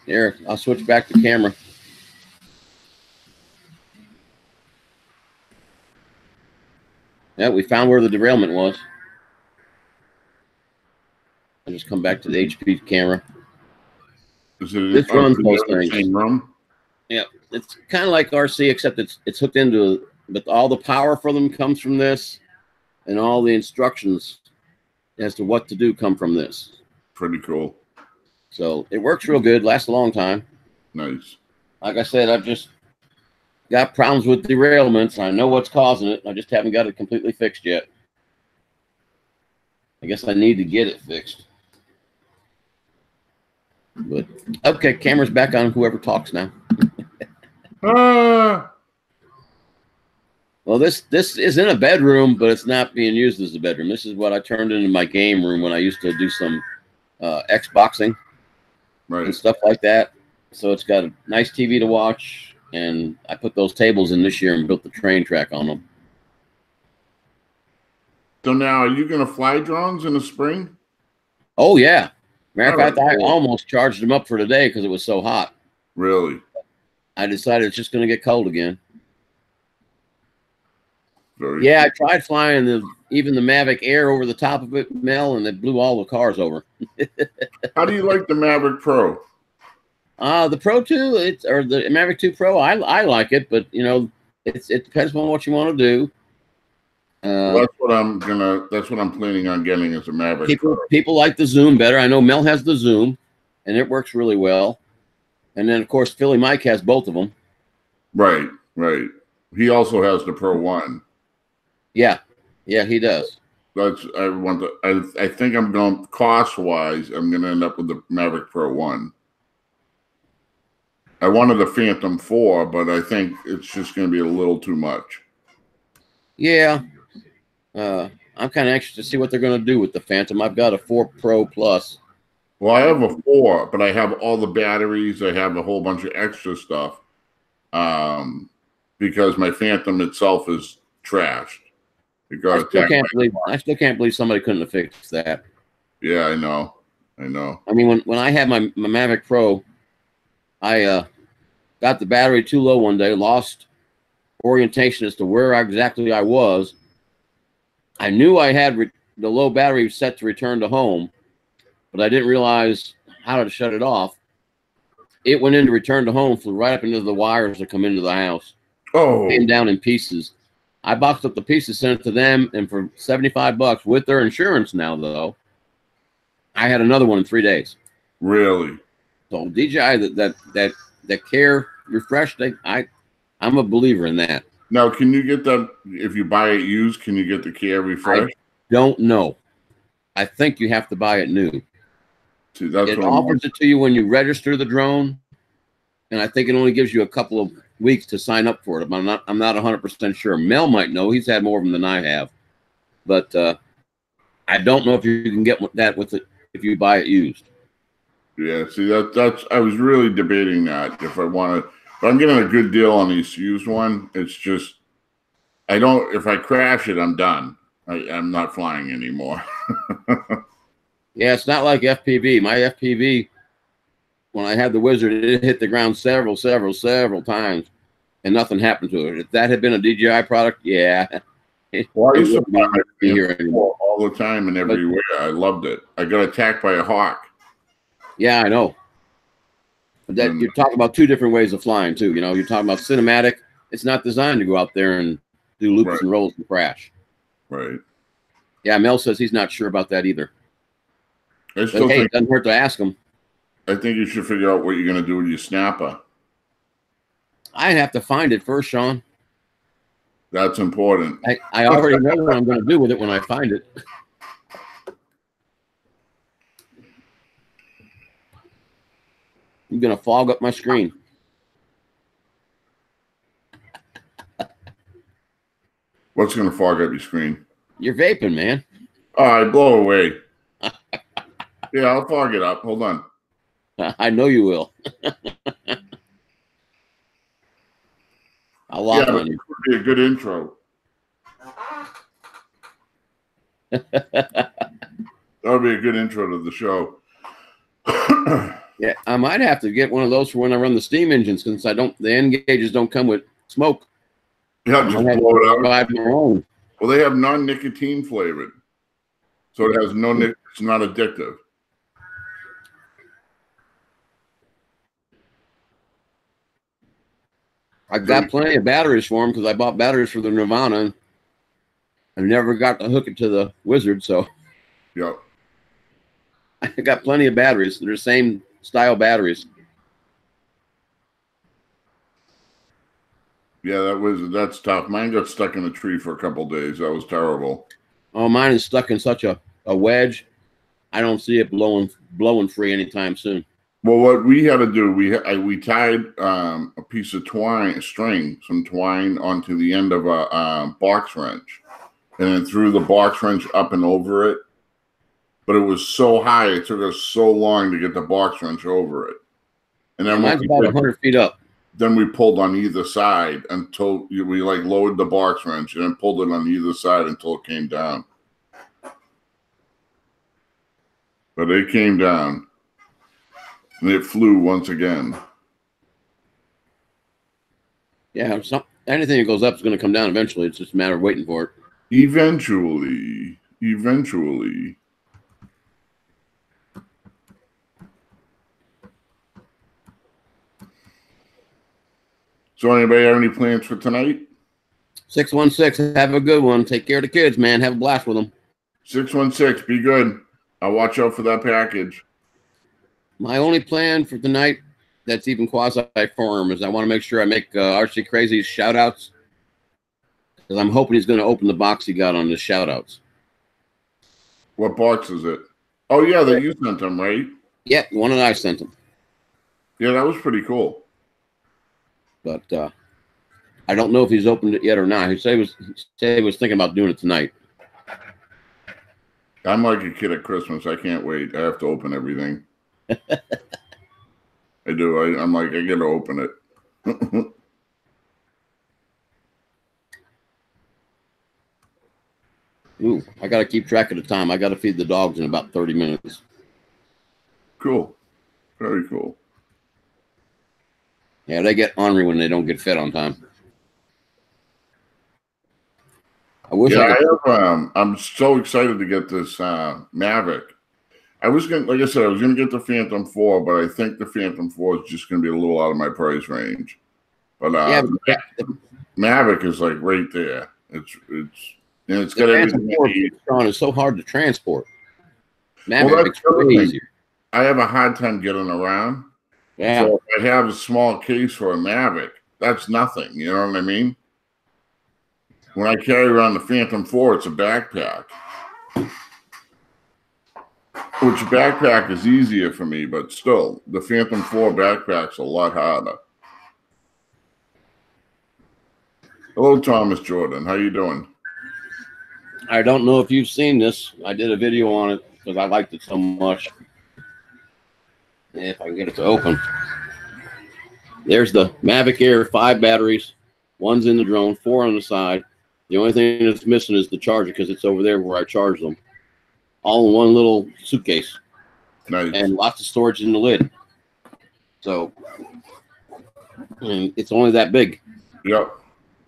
Here, I'll switch back to camera. Yeah, we found where the derailment was. I'll just come back to the HP camera. Is it This runs those the things. same room? Yeah, it's kind of like RC, except it's hooked into, but all the power for them comes from this, and all the instructions as to what to do come from this. Pretty cool. So it works real good, lasts a long time. Nice. Like I said, I've just got problems with derailments. I know what's causing it. I just haven't got it completely fixed yet. I guess I need to get it fixed. But okay, camera's back on whoever talks now. Ah, Well, this is in a bedroom, but it's not being used as a bedroom. This is what I turned into my game room when I used to do some Xboxing and right. stuff like that. So it's got a nice TV to watch, and I put those tables in this year and built the train track on them. So now, are you going to fly drones in the spring? Oh, yeah. Matter of Oh, fact, I cool. almost charged them up for today because it was so hot. Really? I decided it's just going to get cold again. Very Yeah, I tried flying even the Mavic Air over the top of it, Mel, and it blew all the cars over. How do you like the Maverick Pro? The Pro 2, or the Mavic 2 Pro, I like it, but you know, it depends on what you want to do. Well, that's what I'm planning on getting is a Maverick Pro. People like the Zoom better. I know Mel has the Zoom, and it works really well. And then of course Philly Mike has both of them. Right. He also has the Pro 1. Yeah, he does. I think I'm going cost-wise, I'm going to end up with the Maverick Pro 1. I wanted the Phantom 4, but I think it's just going to be a little too much. Yeah. I'm kind of anxious to see what they're going to do with the Phantom. I've got a 4 Pro Plus. Well, I have a 4, but I have all the batteries. I have a whole bunch of extra stuff because my Phantom itself is trashed. I still can't believe somebody couldn't have fixed that. Yeah, I know. I mean, when I had my Mavic Pro, I got the battery too low one day, lost orientation as to where exactly I was. I knew I had the low battery set to return to home, but I didn't realize how to shut it off. It went into return to home, flew right up into the wires that come into the house. Oh, Came down in pieces. I boxed up the pieces, sent it to them, and for $75 with their insurance now, though, I had another one in 3 days. really? So DJI, that Care refresh, I'm a believer in that. Now, can you get that if you buy it used? Can you get the Care refresh? I don't know. I think you have to buy it new. See, that's It what offers it to you when you register the drone, and I think it only gives you a couple of weeks to sign up for it. I'm not 100% sure. Mel might know. He's had more of them than I have, but I don't know if you can get that with it if you buy it used. Yeah, see, that's I was really debating that if I want to. But I'm getting a good deal on these used one. It's just if I crash it, I'm done. I'm not flying anymore. Yeah, it's not like FPV. My FPV, when I had the Wizard, it hit the ground several times, and nothing happened to it. If that had been a DJI product, yeah. Well, I used to fly my here anymore. all the time and everywhere. I loved it. I got attacked by a hawk. Yeah, I know. But that you're talking about two different ways of flying too. You know, you're talking about cinematic. It's not designed to go out there and do loops and rolls and crash. Right. Yeah, Mel says he's not sure about that either. I But still hey, it think doesn't hurt to ask him. I think you should figure out what you're going to do with your snapper. I have to find it first, Sean. That's important. I already know what I'm going to do with it when I find it. I'm going to fog up my screen. What's going to fog up your screen? You're vaping, man. All right, blow away. Yeah, I'll fog it up. Hold on. I know you will. I'll lock on you. It would be a good intro. That would be a good intro to the show. Yeah, I might have to get one of those for when I run the steam engines, since the end gauges don't come with smoke. Yeah, just blow it out. My own. Well, they have non-nicotine flavored, so it has no. It's not addictive. I've got plenty of batteries for them because I bought batteries for the Nirvana. And I never got to hook it to the Wizard, so Yeah. I got plenty of batteries. They're the same style batteries. Yeah, that's tough. Mine got stuck in a tree for a couple of days. That was terrible. Oh, mine is stuck in such a wedge. I don't see it blowing free anytime soon. Well, what we had to do, we tied a piece of some twine onto the end of a box wrench, and then threw the box wrench up and over it. But it was so high, it took us so long to get the box wrench over it. And then mine's about 100 feet up. Then we pulled on either side until we lowered the box wrench and then pulled it on either side until it came down. But it came down. And it flew once again. Yeah, anything that goes up is going to come down eventually. It's just a matter of waiting for it. Eventually. So anybody have any plans for tonight? 616, have a good one. Take care of the kids, man. Have a blast with them. 616, be good. I'll watch out for that package. My only plan for tonight that's even quasi-firm is I want to make sure I make RC Crazy's shout-outs, because I'm hoping he's going to open the box he got on the shout-outs. What box is it? Oh, yeah, that you sent him, right? Yeah, the one that I sent him. Yeah, that was pretty cool. But I don't know if he's opened it yet or not. He said he was thinking about doing it tonight. I'm like a kid at Christmas. I can't wait. I have to open everything. I do. I'm like, I gotta open it. Ooh, I got to keep track of the time. I got to feed the dogs in about 30 minutes. Cool. Very cool. Yeah, they get ornery when they don't get fed on time. I wish I'm so excited to get this Mavic. I was gonna, like I said, I was gonna get the Phantom 4, but I think the Phantom 4 is just gonna be a little out of my price range. But Mavic is like right there. It's got everything I need. It's so hard to transport. Mavic makes it way easier. I have a hard time getting around. Yeah. So if I have a small case for a Mavic, that's nothing. You know what I mean? When I carry around the Phantom 4, it's a backpack. Which backpack is easier for me, but still, the Phantom 4 backpack's a lot harder. Hello, Thomas Jordan. How you doing? I don't know if you've seen this. I did a video on it because I liked it so much. If I can get it to open. There's the Mavic Air 5 batteries. One's in the drone, 4 on the side. The only thing that's missing is the charger because it's over there where I charge them. All in one little suitcase. Nice. And lots of storage in the lid. So, it's only that big. Yep.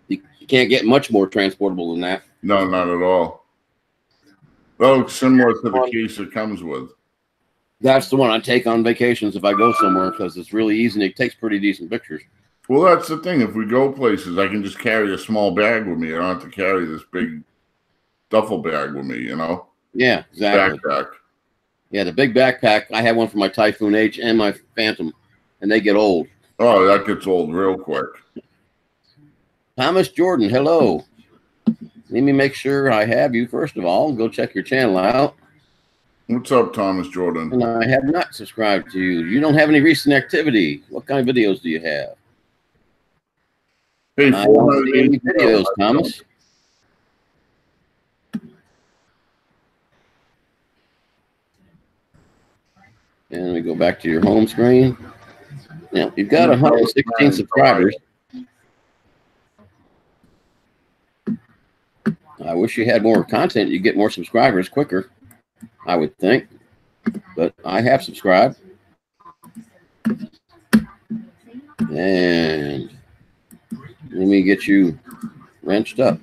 You can't get much more transportable than that. No, not at all. Well, it's similar to the case it comes with. That's the one I take on vacations if I go somewhere because it's really easy and it takes pretty decent pictures. Well, that's the thing. If we go places, I can just carry a small bag with me. I don't have to carry this big duffel bag with me, you know? Yeah, exactly. Backpack. Yeah, the big backpack. I have one for my Typhoon H and my Phantom, and they get old. Oh, that gets old real quick. Thomas Jordan, hello. Let me make sure I have you, first of all. Go check your channel out. What's up, Thomas Jordan? And I have not subscribed to you. You don't have any recent activity. What kind of videos do you have? Hey, I don't see any 480 videos, Thomas. And let me go back to your home screen. Now, you've got 116 subscribers. I wish you had more content. You'd get more subscribers quicker, I would think. But I have subscribed. And let me get you wrenched up.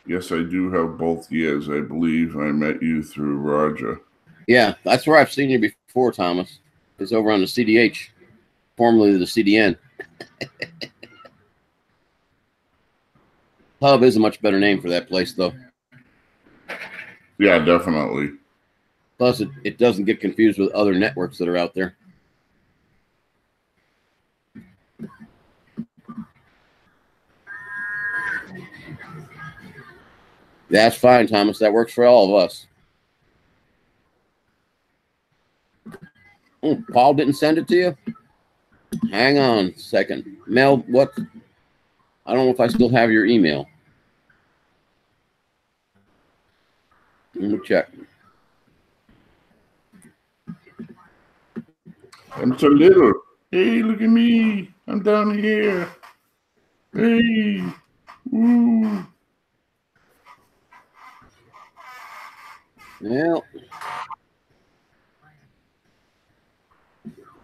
Yes, I do have both years. I believe I met you through Roger. Yeah, that's where I've seen you before, Thomas. It's over on the CDH, formerly the CDN. Hub is a much better name for that place, though. Yeah, definitely. Plus, it doesn't get confused with other networks that are out there. That's fine, Thomas. That works for all of us. Oh, Paul didn't send it to you? Hang on a second. Mel, what? I don't know if I still have your email. Let me check. I'm so little. Hey, look at me. I'm down here. Hey. Woo. Well,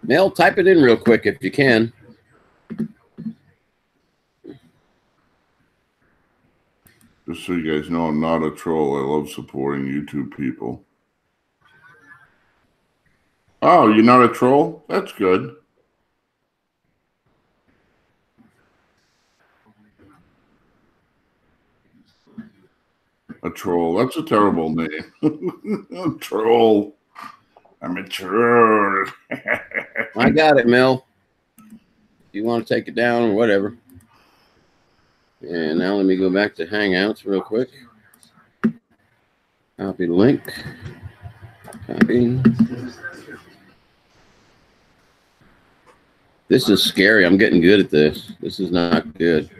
Mel, type it in real quick if you can. Just so you guys know, I'm not a troll. I love supporting YouTube people. Oh, you're not a troll? That's good. A troll. That's a terrible name. A troll. I'm a troll. I got it, Mel. If you want to take it down or whatever. And now let me go back to Hangouts real quick. Copy the link. Copy. This is scary. I'm getting good at this. This is not good.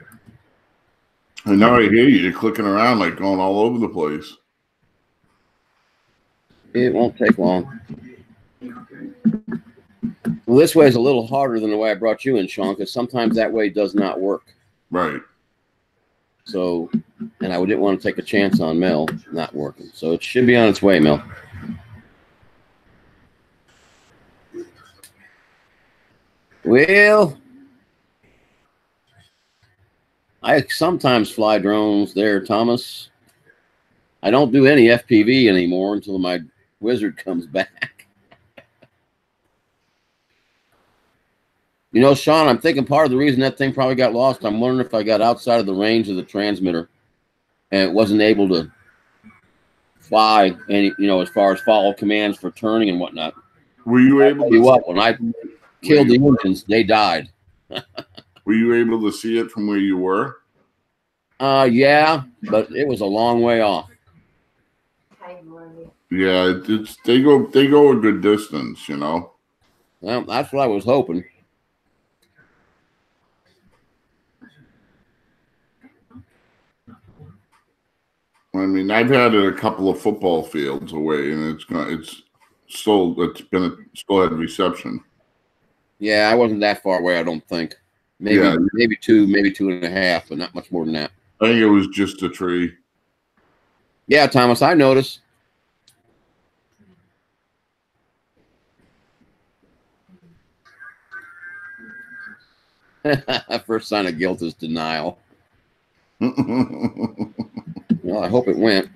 And now I hear you. You're clicking around like going all over the place. It won't take long. Well, this way is a little harder than the way I brought you in, Sean, because sometimes that way does not work. Right. So, and I didn't want to take a chance on Mel not working. So it should be on its way, Mel. Well, I sometimes fly drones there, Thomas. I don't do any FPV anymore until my wizard comes back. You know, Sean, I'm thinking part of the reason that thing probably got lost, I'm wondering if I got outside of the range of the transmitter and it wasn't able to fly any, you know, as far as follow commands for turning and whatnot. Were you able You to what? When I killed the engines, they died. Were you able to see it from where you were? Yeah, but it was a long way off. Yeah, it's they go a good distance, you know. Well, that's what I was hoping. I mean, I've had it a couple of football fields away, and it's still had reception. Yeah, I wasn't that far away, I don't think. Maybe Yeah. maybe 2.5, but not much more than that. I think it was just a tree. Yeah, Thomas, I noticed. First sign of guilt is denial. Well, I hope it went.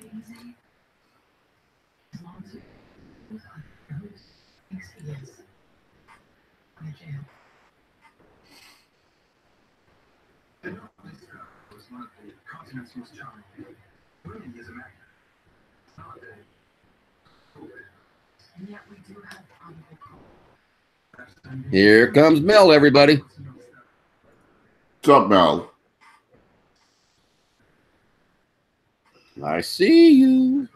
Here comes Mel, everybody. What's up, Mel? I see you.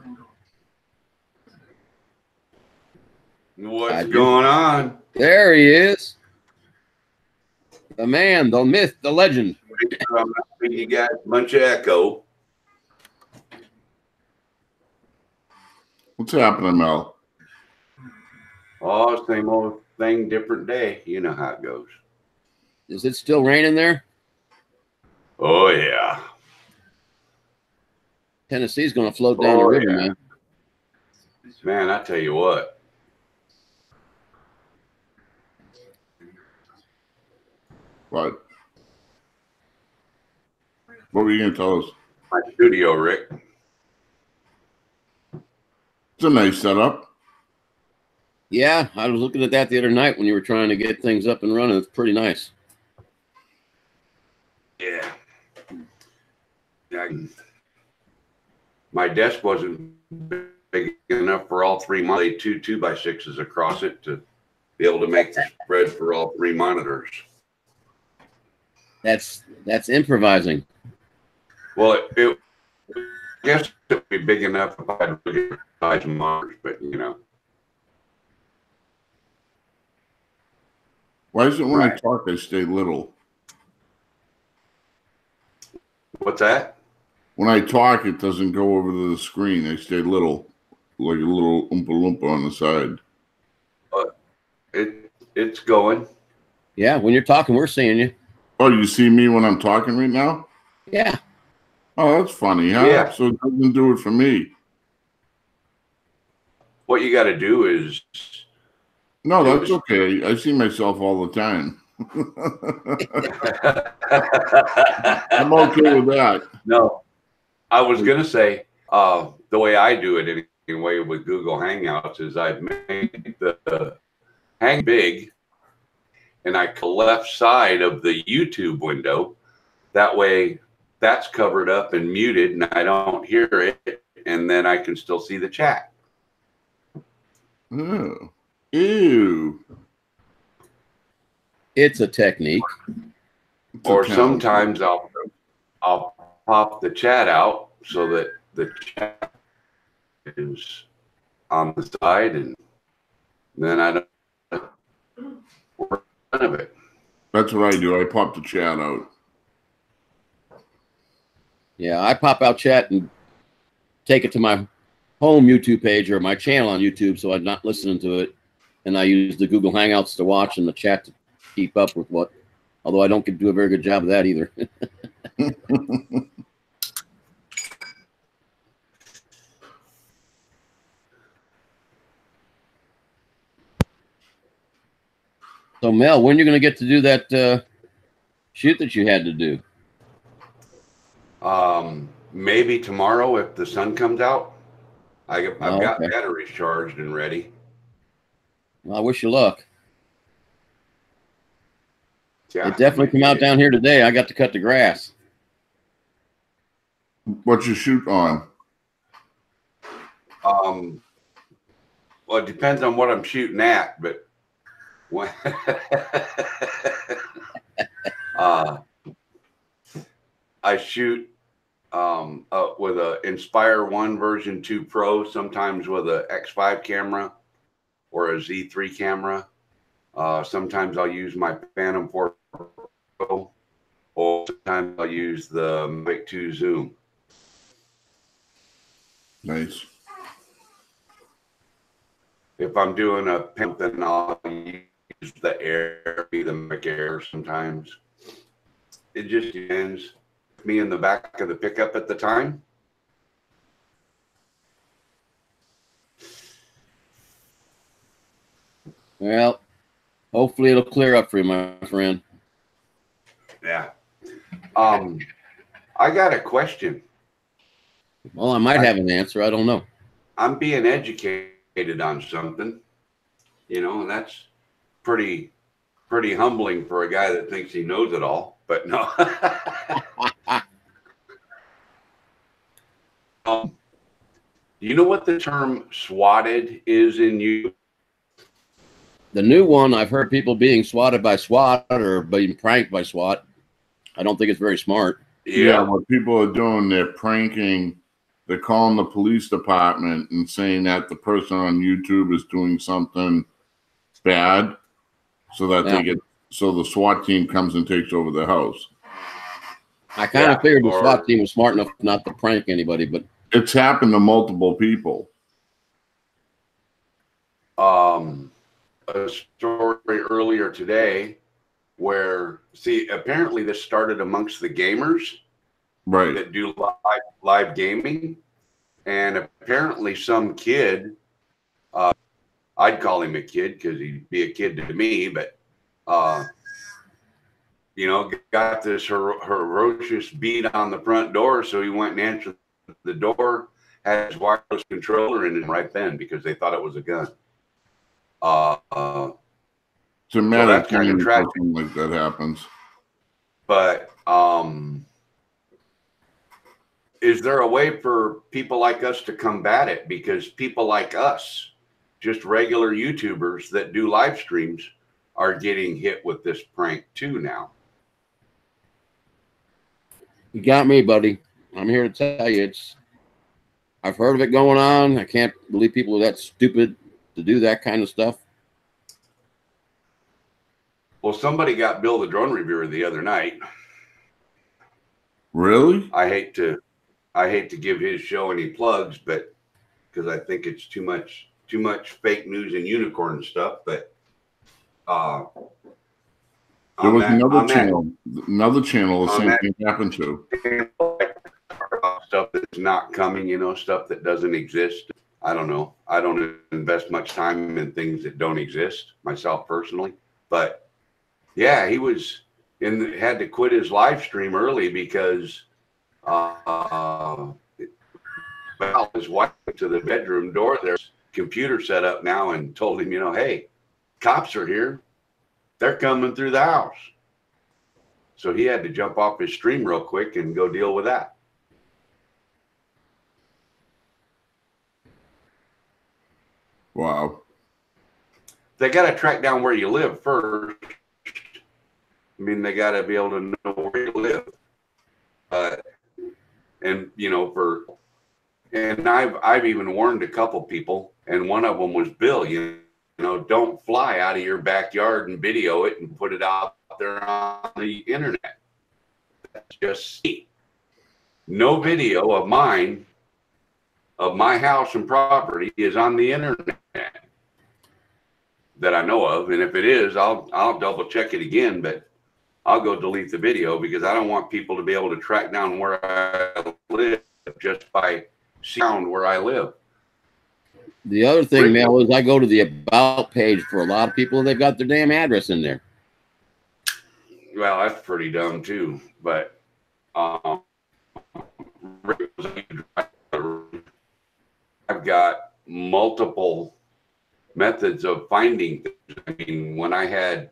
What's going on? There he is. The man, the myth, the legend. You got a bunch of echo. What's happening, Mel? Oh, same old thing, different day. You know how it goes. Is it still raining there? Oh, yeah. Tennessee's going to float down the river, man. Man, I tell you what. What were you going to tell us? My studio, Rick. It's a nice setup. Yeah, I was looking at that the other night when you were trying to get things up and running. It's pretty nice. Yeah. My desk wasn't big enough for all three. I laid two 2x6s across it to be able to make the spread for all three monitors. That's improvising. Well, I guess it would be big enough if I had really size monitors, but you know. Why is it when I talk, I stay little? What's that? When I talk, it doesn't go over to the screen. I stay little, like a little Oompa Loompa on the side. It's going. Yeah, when you're talking, we're seeing you. Oh, you see me when I'm talking right now? Yeah. Oh, that's funny, huh? Yeah. So it doesn't do it for me. What you got to do is. No, that's okay. I see myself all the time. I'm okay with that. No, I was going to say the way I do it anyway with Google Hangouts is I've made the hang big and I left side of the YouTube window. That way that's covered up and muted and I don't hear it. And then I can still see the chat. Oh. Ew. It's a technique. Or sometimes I'll pop the chat out so that the chat is on the side and then I don't work none of it. That's what I do. I pop the chat out. Yeah, I pop out chat and take it to my home YouTube page or my channel on YouTube, so I'm not listening to it. And I use the Google Hangouts to watch and the chat to keep up with what. Although I don't do a very good job of that either. So Mel, when are you going to get to do that shoot that you had to do? Maybe tomorrow if the sun comes out. I've got okay. batteries charged and ready. Well, I wish you luck. Yeah, It definitely come out down here today. I got to cut the grass. What's your shoot on? Well, it depends on what I'm shooting at, but when I shoot with a Inspire 1 version 2 Pro, sometimes with a X5 camera or a Z3 camera. Sometimes I'll use my Phantom 4 Pro, or sometimes I'll use the Mavic 2 Zoom. Nice. If I'm doing a pimp, then I'll use the Mavic Air sometimes. It just depends. Me in the back of the pickup at the time. Well, hopefully it'll clear up for you, my friend. Yeah. I got a question. Well, I might have an answer. I don't know. I'm being educated on something, you know, and that's pretty humbling for a guy that thinks he knows it all. But no. You know what the term swatted is in you? The new one, I've heard people being swatted by SWAT or being pranked by SWAT. I don't think it's very smart. Yeah, what people are doing, they're pranking. They're calling the police department and saying that the person on YouTube is doing something bad, so that the SWAT team comes and takes over the house. I kind of figured the SWAT team was smart enough not to prank anybody, but it's happened to multiple people. A story earlier today where, see, apparently this started amongst the gamers, right, that do live gaming, and apparently some kid, I'd call him a kid because he'd be a kid to me, but you know, got this ferocious beat on the front door, so he went and answered the door, had his wireless controller in it right then because they thought it was a gun. It's a matter of time something like that happens. But is there a way for people like us to combat it? Because people like us, just regular YouTubers that do live streams, are getting hit with this prank too now. You got me, buddy. I'm here to tell you, I've heard of it going on. I can't believe people are that stupid to do that kind of stuff. Well, somebody got Bill the Drone Reviewer the other night. Really? I hate to give his show any plugs, but because I think it's too much fake news and unicorn stuff. But there was another channel the same thing happened to. Stuff that's not coming, you know, stuff that doesn't exist. I don't know. I don't invest much time in things that don't exist myself personally. But yeah, he was had to quit his live stream early because his wife went to the bedroom door. There's a computer set up now and told him, you know, hey, cops are here. They're coming through the house. So he had to jump off his stream real quick and go deal with that. Wow. They got to track down where you live first. I mean, they got to be able to know where you live. And, you know, and I've even warned a couple people, and one of them was Bill, you know, don't fly out of your backyard and video it and put it out there on the internet. That's just see. No video of mine, of my house and property is on the internet that I know of. And if it is, I'll double check it again, but I'll go delete the video because I don't want people to be able to track down where I live just by sound where I live. The other thing, Mel, is I go to the About page for a lot of people, and they've got their damn address in there. Well, that's pretty dumb too. But I've got multiple methods of finding things. I mean, when I had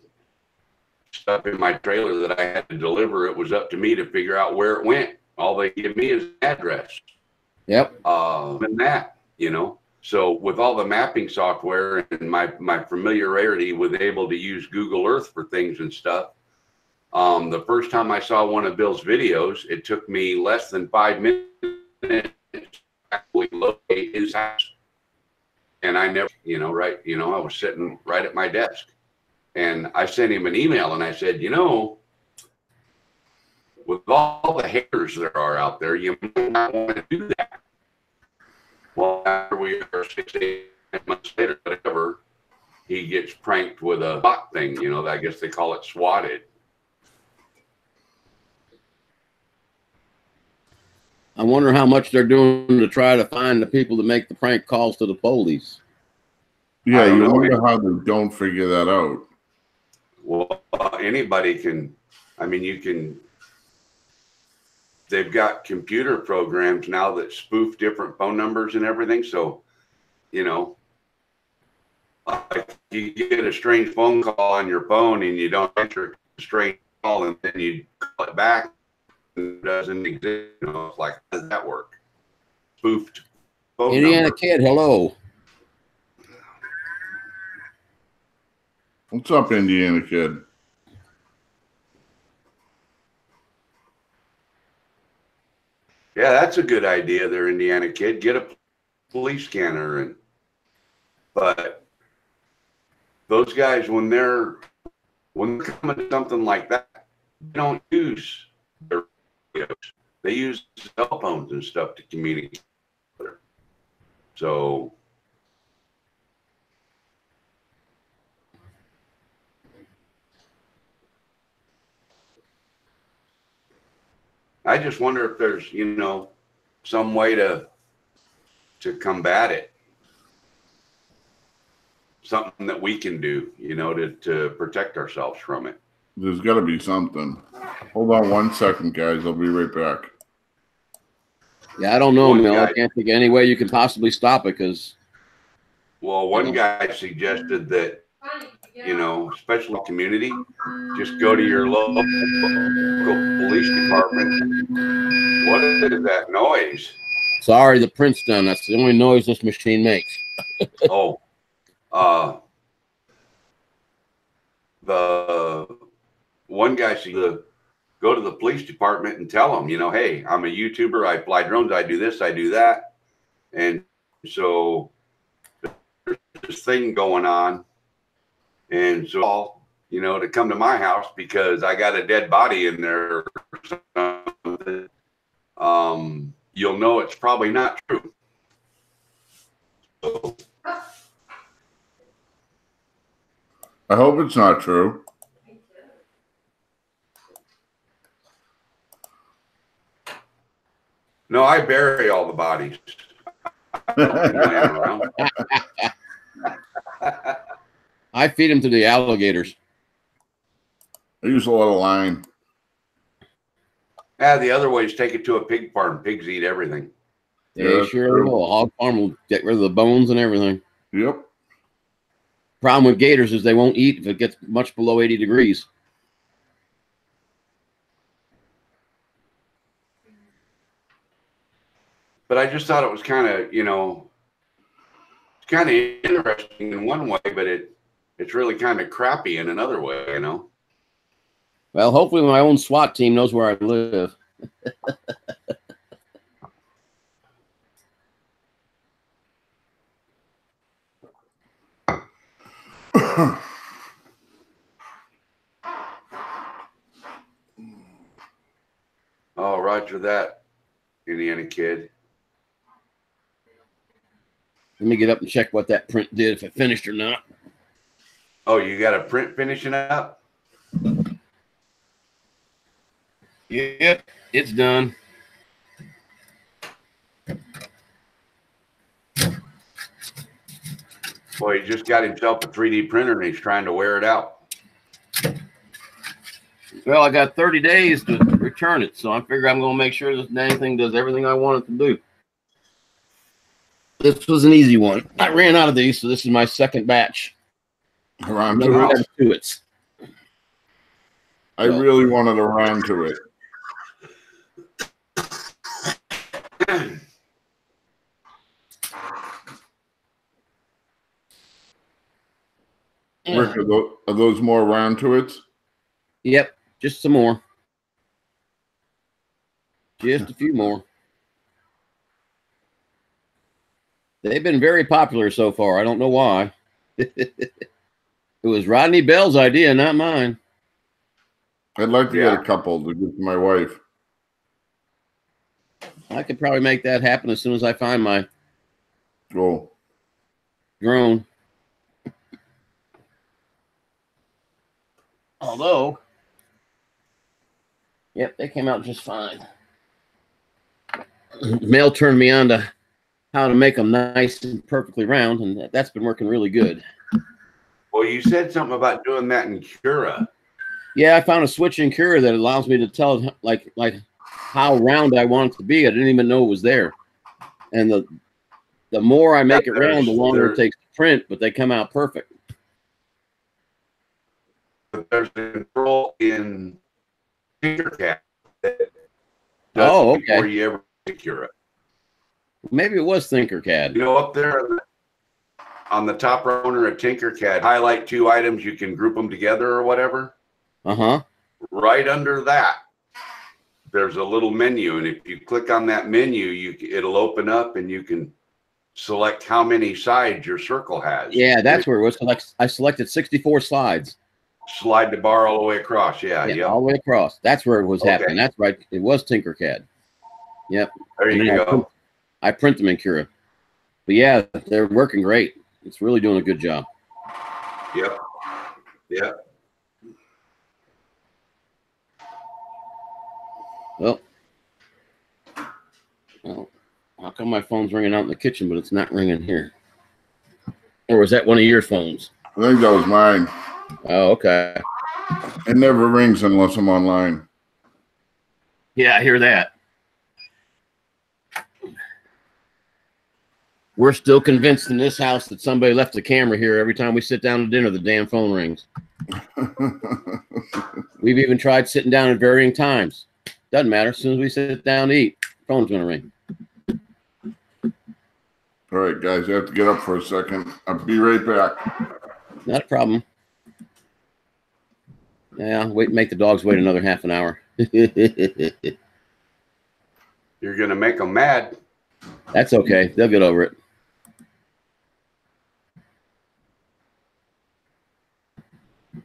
stuff in my trailer that I had to deliver, it was up to me to figure out where it went. All they give me is an address. Yep. And that, you know. So with all the mapping software and my familiarity with able to use Google Earth for things and stuff, the first time I saw one of Bill's videos, it took me less than 5 minutes to actually locate his house. And I never, you know, I was sitting right at my desk. And I sent him an email and I said, you know, with all the haters there are out there, you might not want to do that. Well, after we are 6 to 8 months later, whatever, he gets pranked with a bot thing, you know, I guess they call it swatted. I wonder how much they're doing to try to find the people that make the prank calls to the police. Yeah, you wonder how they don't figure that out. Well, anybody can, I mean, they've got computer programs now that spoof different phone numbers and everything. So, you know, like you get a strange phone call on your phone and you don't answer a strange call and then you call it back and it doesn't exist. You know, it's like, how does that work? spoofed phone Indiana number. Kid, hello. What's up, Indiana Kid? Yeah, that's a good idea there, Indiana Kid. Get a police scanner, but those guys, when they're coming to something like that, they don't use their radios. They use cell phones and stuff to communicate. So I just wonder if there's, some way to combat it. Something that we can do, to protect ourselves from it. There's got to be something. Hold on 1 second, guys. I'll be right back. Yeah, I don't know, One Mel. I guy- can't think of any way you can possibly stop it because Well, one guy suggested that, especially community, just go to your local police department. What is that noise? sorry, the print's done. That's the only noise this machine makes. Oh, the one guy said, go to the police department and tell them, hey, I'm a YouTuber. I fly drones. I do this. I do that. And so there's this thing going on. And so, to come to my house because I got a dead body in there or something, you'll know it's probably not true. So, I hope it's not true. no, I bury all the bodies. I don't leave them around. I feed them to the alligators. I use a lot of line. Yeah, the other way is take it to a pig farm. Pigs eat everything. They Yeah, that's sure true. will. A hog farm will get rid of the bones and everything. Yep. Problem with gators is they won't eat if it gets much below 80 degrees. But I just thought it was kind of, it's kind of interesting in one way, but it's really kind of crappy in another way, Well, hopefully my own SWAT team knows where I live. Oh, roger that, Indiana Kid. Let me get up and check what that print did, if it finished or not. Oh, you got a print finishing up? Yep, it's done. Boy, he just got himself a 3D printer and he's trying to wear it out. Well, I got 30 days to return it, so I figure I'm going to make sure that anything does everything I want it to do. This was an easy one. I ran out of these, so this is my second batch. Around Never to had it. to it. I really wanted to rhyme to it. Rick, are those more round to it? Yep, just some more. Just a few more. They've been very popular so far. I don't know why. It was Rodney Bell's idea, not mine. I'd like to get a couple to give to my wife. I could probably make that happen as soon as I find my Cool. drone. Although, yep, they came out just fine. Mel turned me on to how to make them nice and perfectly round, and that's been working really good. Well, you said something about doing that in Cura. Yeah, I found a switch in Cura that allows me to tell like how round I want it to be. I didn't even know it was there. And the more I make it round, the longer it takes to print, but they come out perfect. There's a control in TinkerCAD that does Oh, it before okay. you ever make Cura. Maybe it was Thinkercad. You know, up there on the top corner of Tinkercad, highlight 2 items, you can group them together or whatever. Uh-huh. Right under that, there's a little menu, and if you click on that menu, it'll open up, and you can select how many sides your circle has. Yeah, that's where it was. I selected 64 slides. Slide the bar all the way across. Yeah, All the way across. That's where it was happening. That's right. It was Tinkercad. Yep. There you go. I print them in Cura. But yeah, they're working great. It's really doing a good job. Yep. Yep. Well, how come my phone's ringing out in the kitchen, but it's not ringing here? Or was that one of your phones? I think that was mine. Oh, okay. It never rings unless I'm online. Yeah, I hear that. We're still convinced in this house that somebody left the camera here. Every time we sit down to dinner, the damn phone rings. We've even tried sitting down at varying times. Doesn't matter. As soon as we sit down to eat, phone's going to ring. All right, guys, I have to get up for a second. I'll be right back. Not a problem. Yeah, make the dogs wait another half an hour. You're going to make them mad. That's okay. They'll get over it.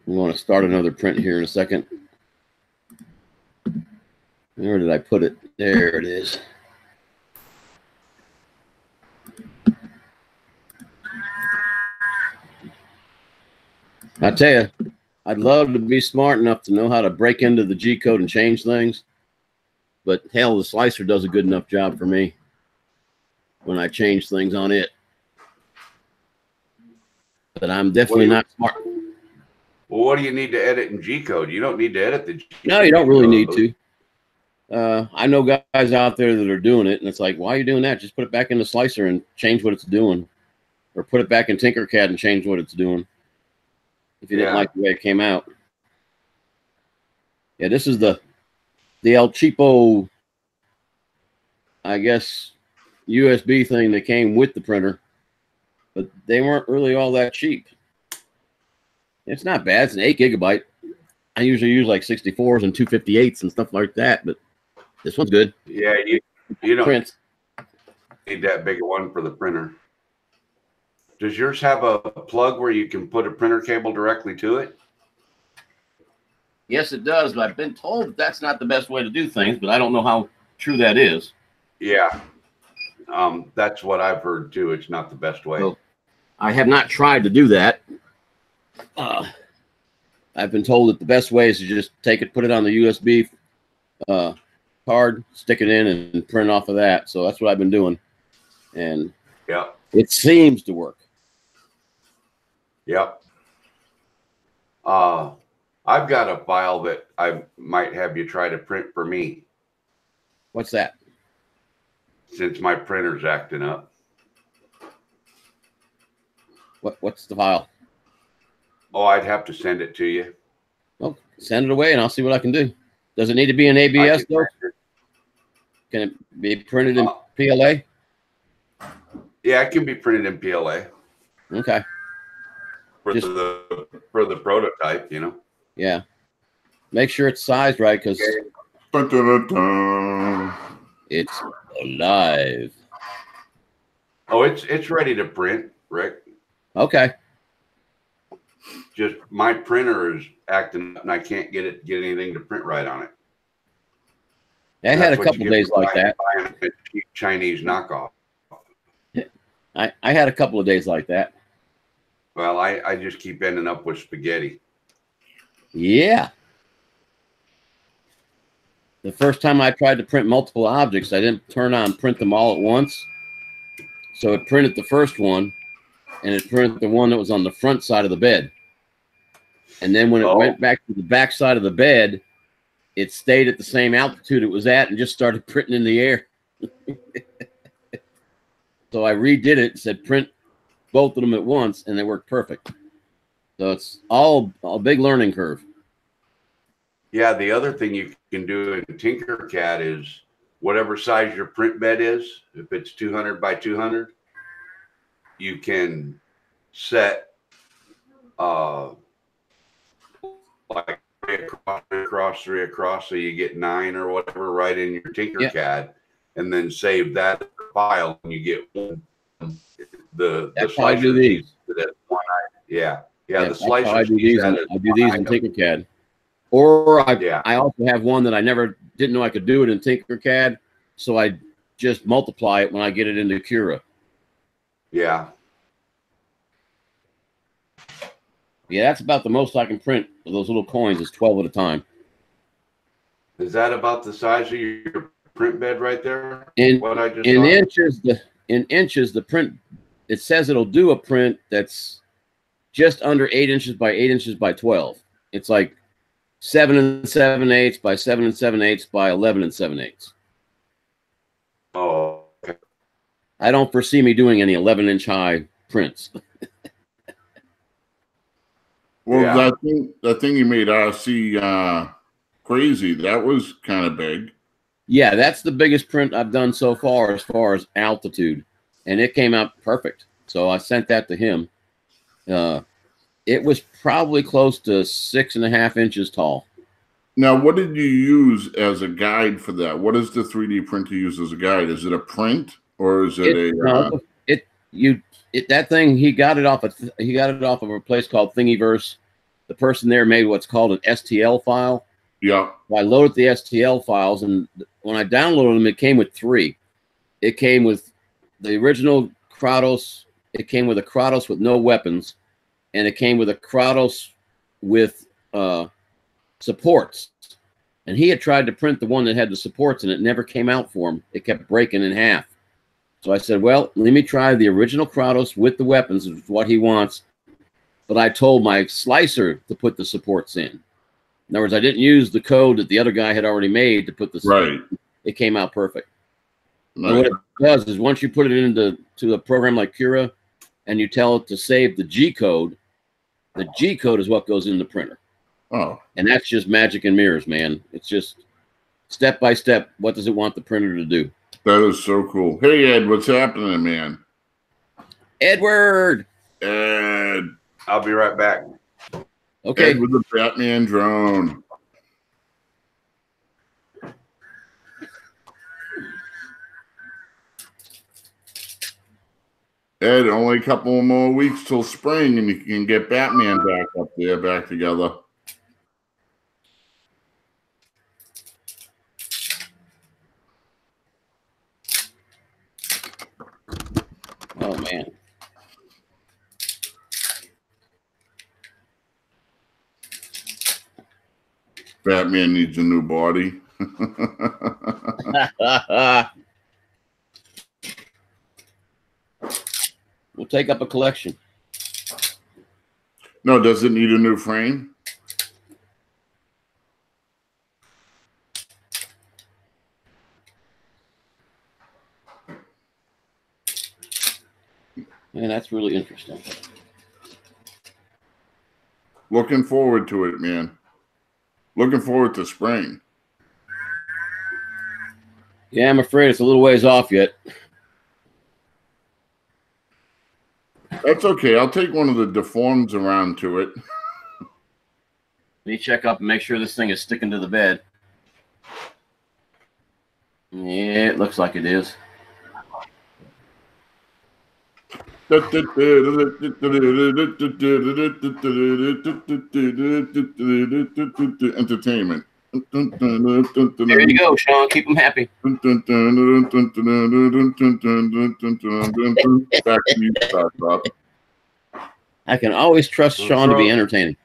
We want to start another print here in a second. Where did I put it? There it is. I tell you, I'd love to be smart enough to know how to break into the G code and change things. But hell, the slicer does a good enough job for me when I change things on it. But I'm definitely not smart. Well, what do you need to edit in G code? You don't need to edit the G code. No, you don't really need to. I know guys out there that are doing it, and it's like, why are you doing that? Just put it back in the slicer and change what it's doing. Or put it back in Tinkercad and change what it's doing. If you didn't like the way it came out. Yeah, this is the El Cheapo, I guess, USB thing that came with the printer. But they weren't really all that cheap. It's not bad. It's an 8 gigabyte. I usually use like 64s and 258s and stuff like that, but this one's good. Yeah, you don't Print. need that big one for the printer. Does yours have a plug where you can put a printer cable directly to it? Yes, it does, but I've been told that's not the best way to do things, but I don't know how true that is. Yeah. That's what I've heard too. It's not the best way. So, I have not tried to do that. I've been told that the best way is to just take it, put it on the USB card, stick it in, and print off of that. So that's what I've been doing. And yeah, it seems to work. Yep. I've got a file that I might have you try to print for me. What's that? Since my printer's acting up. What's the file? Oh, I'd have to send it to you. Well, send it away and I'll see what I can do. Does it need to be in ABS though? Can it be printed in PLA? Yeah, it can be printed in PLA. Okay. For the prototype, you know. Yeah. Make sure it's sized right because it's alive. Oh, it's ready to print, Rick. Okay. Just my printer is acting up and I can't get anything to print right on it. I had a couple days like that. A cheap Chinese knockoff. I had a couple of days like that. Well, I just keep ending up with spaghetti. Yeah. The first time I tried to print multiple objects, I didn't turn on print them all at once. So it printed the first one, and it printed the one that was on the front side of the bed. And then when it went back to the back side of the bed, it stayed at the same altitude it was at and just started printing in the air. So I redid it and said print both of them at once, and they worked perfect. So it's all a big learning curve. Yeah, the other thing you can do in Tinkercad is whatever size your print bed is. If it's 200 by 200, you can set like 3 across, so you get 9 or whatever right in your Tinkercad, and then save that file, and you get one. The slicer piece that one item. Yeah, the slicer I do piece. these. I do these in Tinkercad, or I also have one that I never didn't know I could do it in Tinkercad, so I just multiply it when I get it into Cura. Yeah. Yeah, that's about the most I can print of those little coins is 12 at a time. Is that about the size of your print bed right there? In inches, the print, it says it'll do a print that's just under 8 inches by 8 inches by 12. It's like 7 7/8 by 7 7/8 by 11 7/8. Oh, okay. I don't foresee me doing any 11-inch high prints. Well, that thing you made RC crazy, that was kind of big. Yeah, that's the biggest print I've done so far as altitude, and it came out perfect. So I sent that to him. It was probably close to 6.5 inches tall. Now, what did you use as a guide for that? What is the 3D printer use as a guide? Is it a print or is it that thing? He got it off of a place called Thingiverse. The person there made what's called an STL file. Yeah. Well, I loaded the STL files, and when I downloaded them, it came with 3. It came with the original Kratos. It came with a Kratos with no weapons, and it came with a Kratos with supports. And he had tried to print the one that had the supports, and it never came out for him. It kept breaking in half. So I said, well, let me try the original Kratos with the weapons, is what he wants. But I told my slicer to put the supports in. In other words, I didn't use the code that the other guy had already made to put the right. It came out perfect. Nice. And what it does is once you put it into a program like Cura and you tell it to save the G code is what goes in the printer. Oh. And that's just magic and mirrors, man. It's just step by step. What does it want the printer to do? That is so cool. Hey, Ed, what's happening, man? Edward. Ed. I'll be right back. Okay. Ed with the Batman drone. Ed, only a couple more weeks till spring, and you can get Batman back up there, back together. Oh, man. Batman needs a new body. We'll take up a collection. No, does it need a new frame? Man, that's really interesting. Looking forward to it, man. Looking forward to spring. Yeah, I'm afraid it's a little ways off yet. That's okay. I'll take one of the deforms around to it. Let me check up and make sure this thing is sticking to the bed. Yeah, it looks like it is. Entertainment. There you go, Sean. Keep them happy. Back to you, StarCop. I can always trust Sean to be entertaining.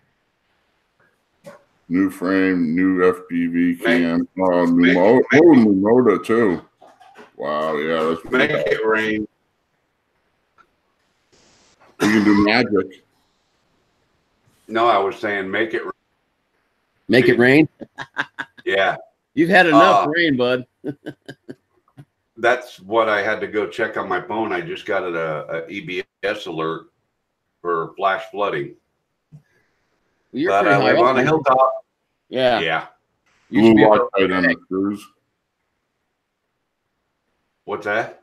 New frame, new FPV cam, new motor too. Wow, yeah, that's Make it rain. You can do magic. No, I was saying make it rain. Make it rain? Yeah. You've had enough rain, bud. That's what I had to go check on my phone. I just got a EBS alert for flash flooding. Well, you're but pretty I high live up, on a hilltop. Yeah. Yeah. You should be on the cruise. What's that?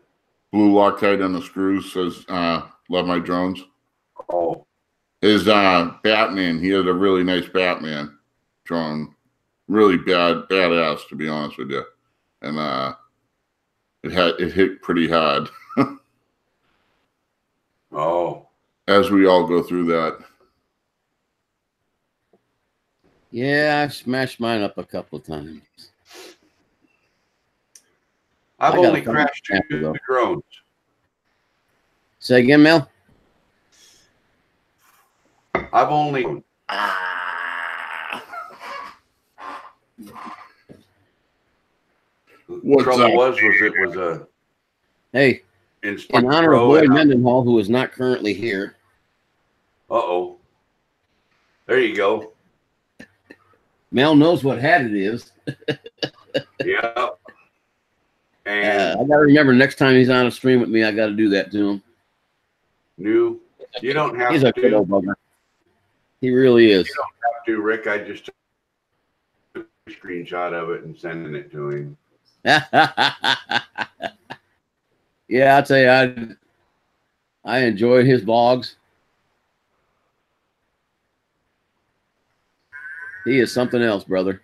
Blue Loctite on the screws says, love my drones. Oh, His Batman, he had a really nice Batman drone. Really badass, to be honest with you. And it hit pretty hard. oh. As we all go through that. Yeah, I've smashed mine up a couple of times. I've I got a only couple crashed of 2 though. drones. Say again, Mel? I've only. What's trouble that? was it was a Hey, Inspire in honor of Pro Lloyd and Mendenhall, who is not currently here. uh-oh. There you go. Mel knows what hat it is. Yeah. And I got to remember next time he's on a stream with me, I got to do that to him. you don't have He's a good to. old bugger. He really is. You don't have to, Rick. I just took a screenshot of it and sending it to him. Yeah, I'll tell you, I enjoy his vlogs. He is something else, brother.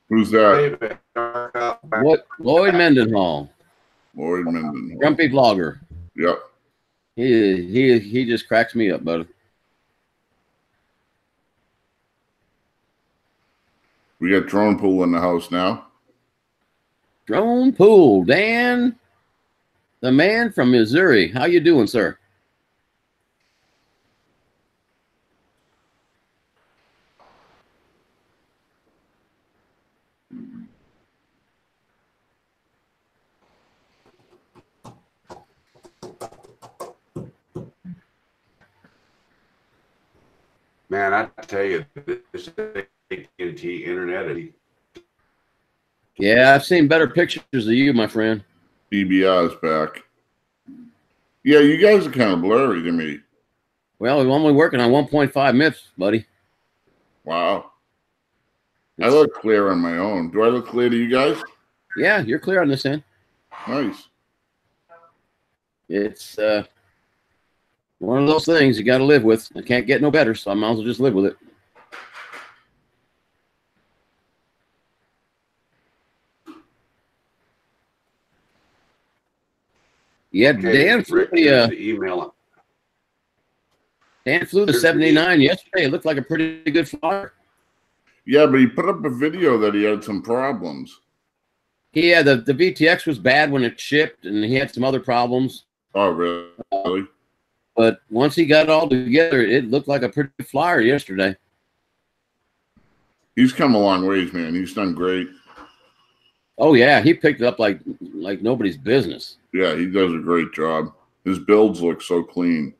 Who's that? What? Lloyd Mendenhall, Lloyd Mendenhall. grumpy vlogger. Yep. He just cracks me up, brother. We got Drone Pool in the house now. Drone Pool, Dan, the man from Missouri. How you doing, sir? Man, I tell you, this AT&T internet. Yeah, I've seen better pictures of you, my friend. DBI is back. Yeah, you guys are kind of blurry to me. Well, we're only working on 1.5 MIPS, buddy. Wow. I look clear on my own. Do I look clear to you guys? Yeah, you're clear on this end. Nice. It's one of those things you got to live with. I can't get no better, so I might as well just live with it. Yeah, Okay, Dan flew Rick, here's the the email. Dan flew the 79 yesterday. It looked like a pretty good flyer. Yeah, but he put up a video that he had some problems. Yeah, the VTX was bad when it shipped, and he had some other problems. Oh, really? But once he got it all together, it looked like a pretty good flyer yesterday. He's come a long ways, man. He's done great. Oh yeah, he picked it up like nobody's business. Yeah, he does a great job. His builds look so clean.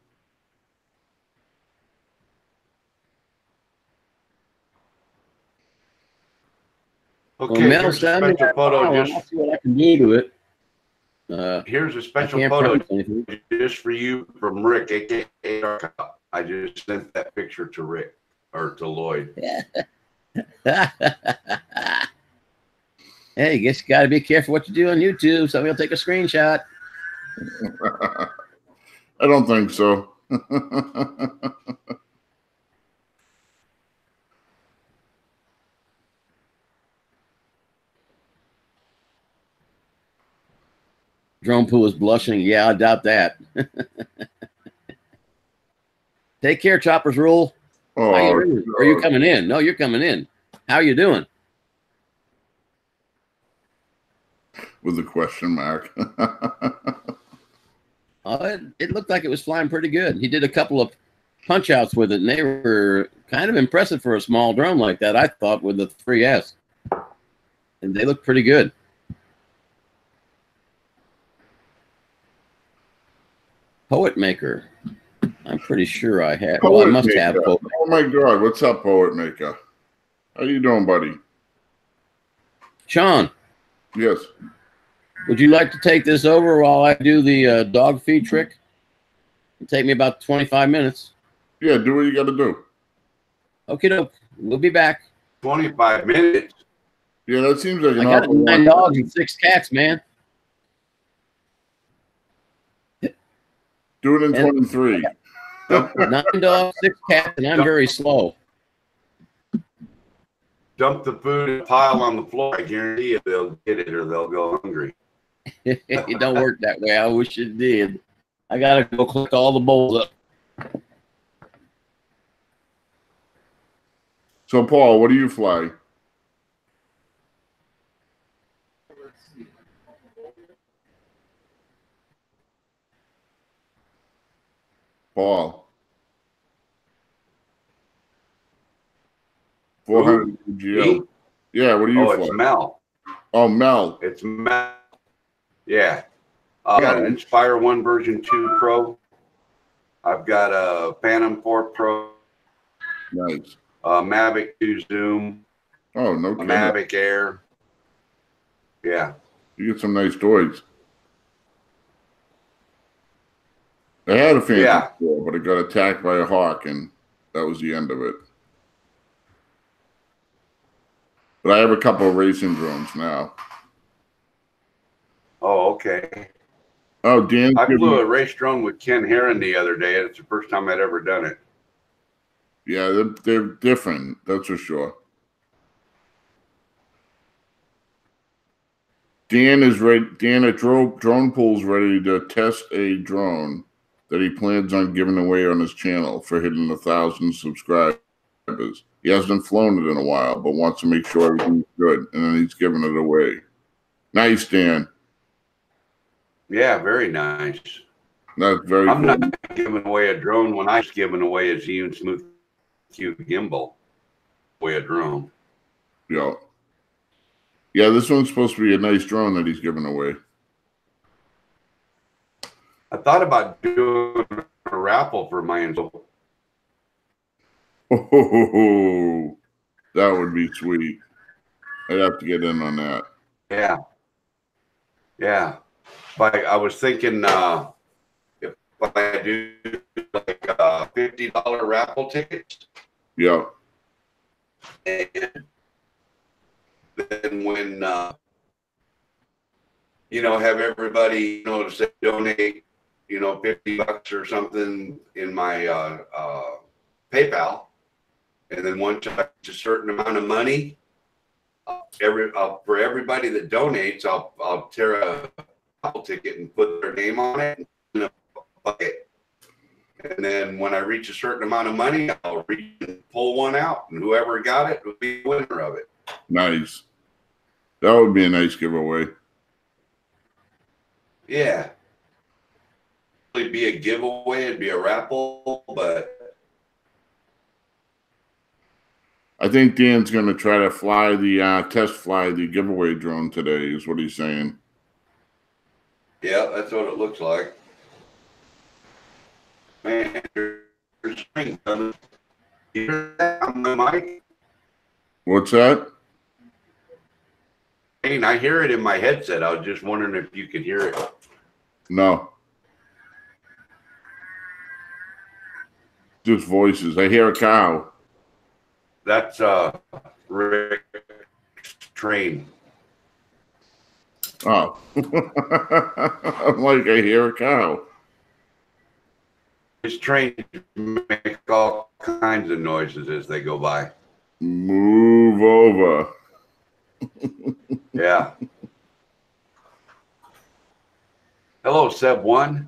Okay, Well, Mel, here's a send me special that photo. file, and I'll see what I can do to it. Here's a I special can't photo promise anything. just for you from Rick, aka StarCop. I just sent that picture to Rick or to Lloyd. Hey, guess you got to be careful what you do on YouTube. Somebody will take a screenshot. I don't think so. Drone Pool is blushing. Yeah, I doubt that. Take care, Choppers Rule. Oh, How you doing? Are you coming in? No, you're coming in. How you doing? with a question mark. It looked like it was flying pretty good. He did a couple of punch outs with it, and they were kind of impressive for a small drone like that, I thought, with the 3S. And they looked pretty good. Poet Maker. I'm pretty sure I have. Well, I Poet must Maker. have. Poet Oh my God! What's up, Poet Maker? How you doing, buddy? Sean, Yes. would you like to take this over while I do the dog feed trick? It'll take me about 25 minutes. Yeah, do what you got to do. Okay, doke. We'll be back. 25 minutes. Yeah, that seems like an I got awful 9 lot. dogs and 6 cats, man. Do it in And- 23. 9 dogs, 6 cats, and I'm very slow. Dump the food in a pile on the floor. I guarantee you they'll get it or they'll go hungry. It don't work that way. I wish it did. I gotta go click all the bowls up. So, Paul, what do you fly? Paul. 400 GL. Me? Yeah, what do you Oh, fly? it's Mel. Oh, Mel. It's Mel. Yeah. I got an Inspire 1 version 2 Pro. I've got a Phantom 4 Pro, Nice. a Mavic 2 Zoom, Oh, no a kidding. Mavic Air. Yeah. You get some nice toys. I had a Phantom Yeah. 4, but it got attacked by a hawk, and that was the end of it. But I have a couple of racing drones now. Oh, okay. Oh, Dan. I flew a race drone with Ken Herron the other day, and it's the first time I'd ever done it. Yeah, they're different. That's for sure. Dan is ready. Dan at Drone Pool's ready to test a drone that he plans on giving away on his channel for hitting 1,000 subscribers. He hasn't flown it in a while, but wants to make sure everything's good, and then he's giving it away. Nice, Dan. Yeah, very nice. That's very I'm cool. not giving away a drone when I was giving away a Zhiyun Smooth Q gimbal. Away a drone. Yeah. Yeah, this one's supposed to be a nice drone that he's giving away. I thought about doing a raffle for mine. Oh, that would be sweet. I'd have to get in on that. Yeah. Yeah. But I was thinking if I do like $50 raffle tickets, Yeah. and then when have everybody to say donate $50 or something in my PayPal, and then once I reach a certain amount of money, for everybody that donates, I'll tear a raffle ticket and put their name on it in a bucket. And then when I reach a certain amount of money, I'll reach and pull one out, and whoever got it will be the winner of it. Nice. That would be a nice giveaway. Yeah. It'd be a giveaway, it'd be a raffle, but I think Dan's going to try to fly the test fly the giveaway drone today, is what he's saying. yeah, that's what it looks like. Man, there's spring coming. You hear that on my mic? What's that? Hey, I hear it in my headset. I was just wondering if you could hear it. No. Just voices. I hear a cow. That's Rick's train. Oh. I'm like, I hear a cow. His trains make all kinds of noises as they go by. Move over. Yeah. Hello, Seb1.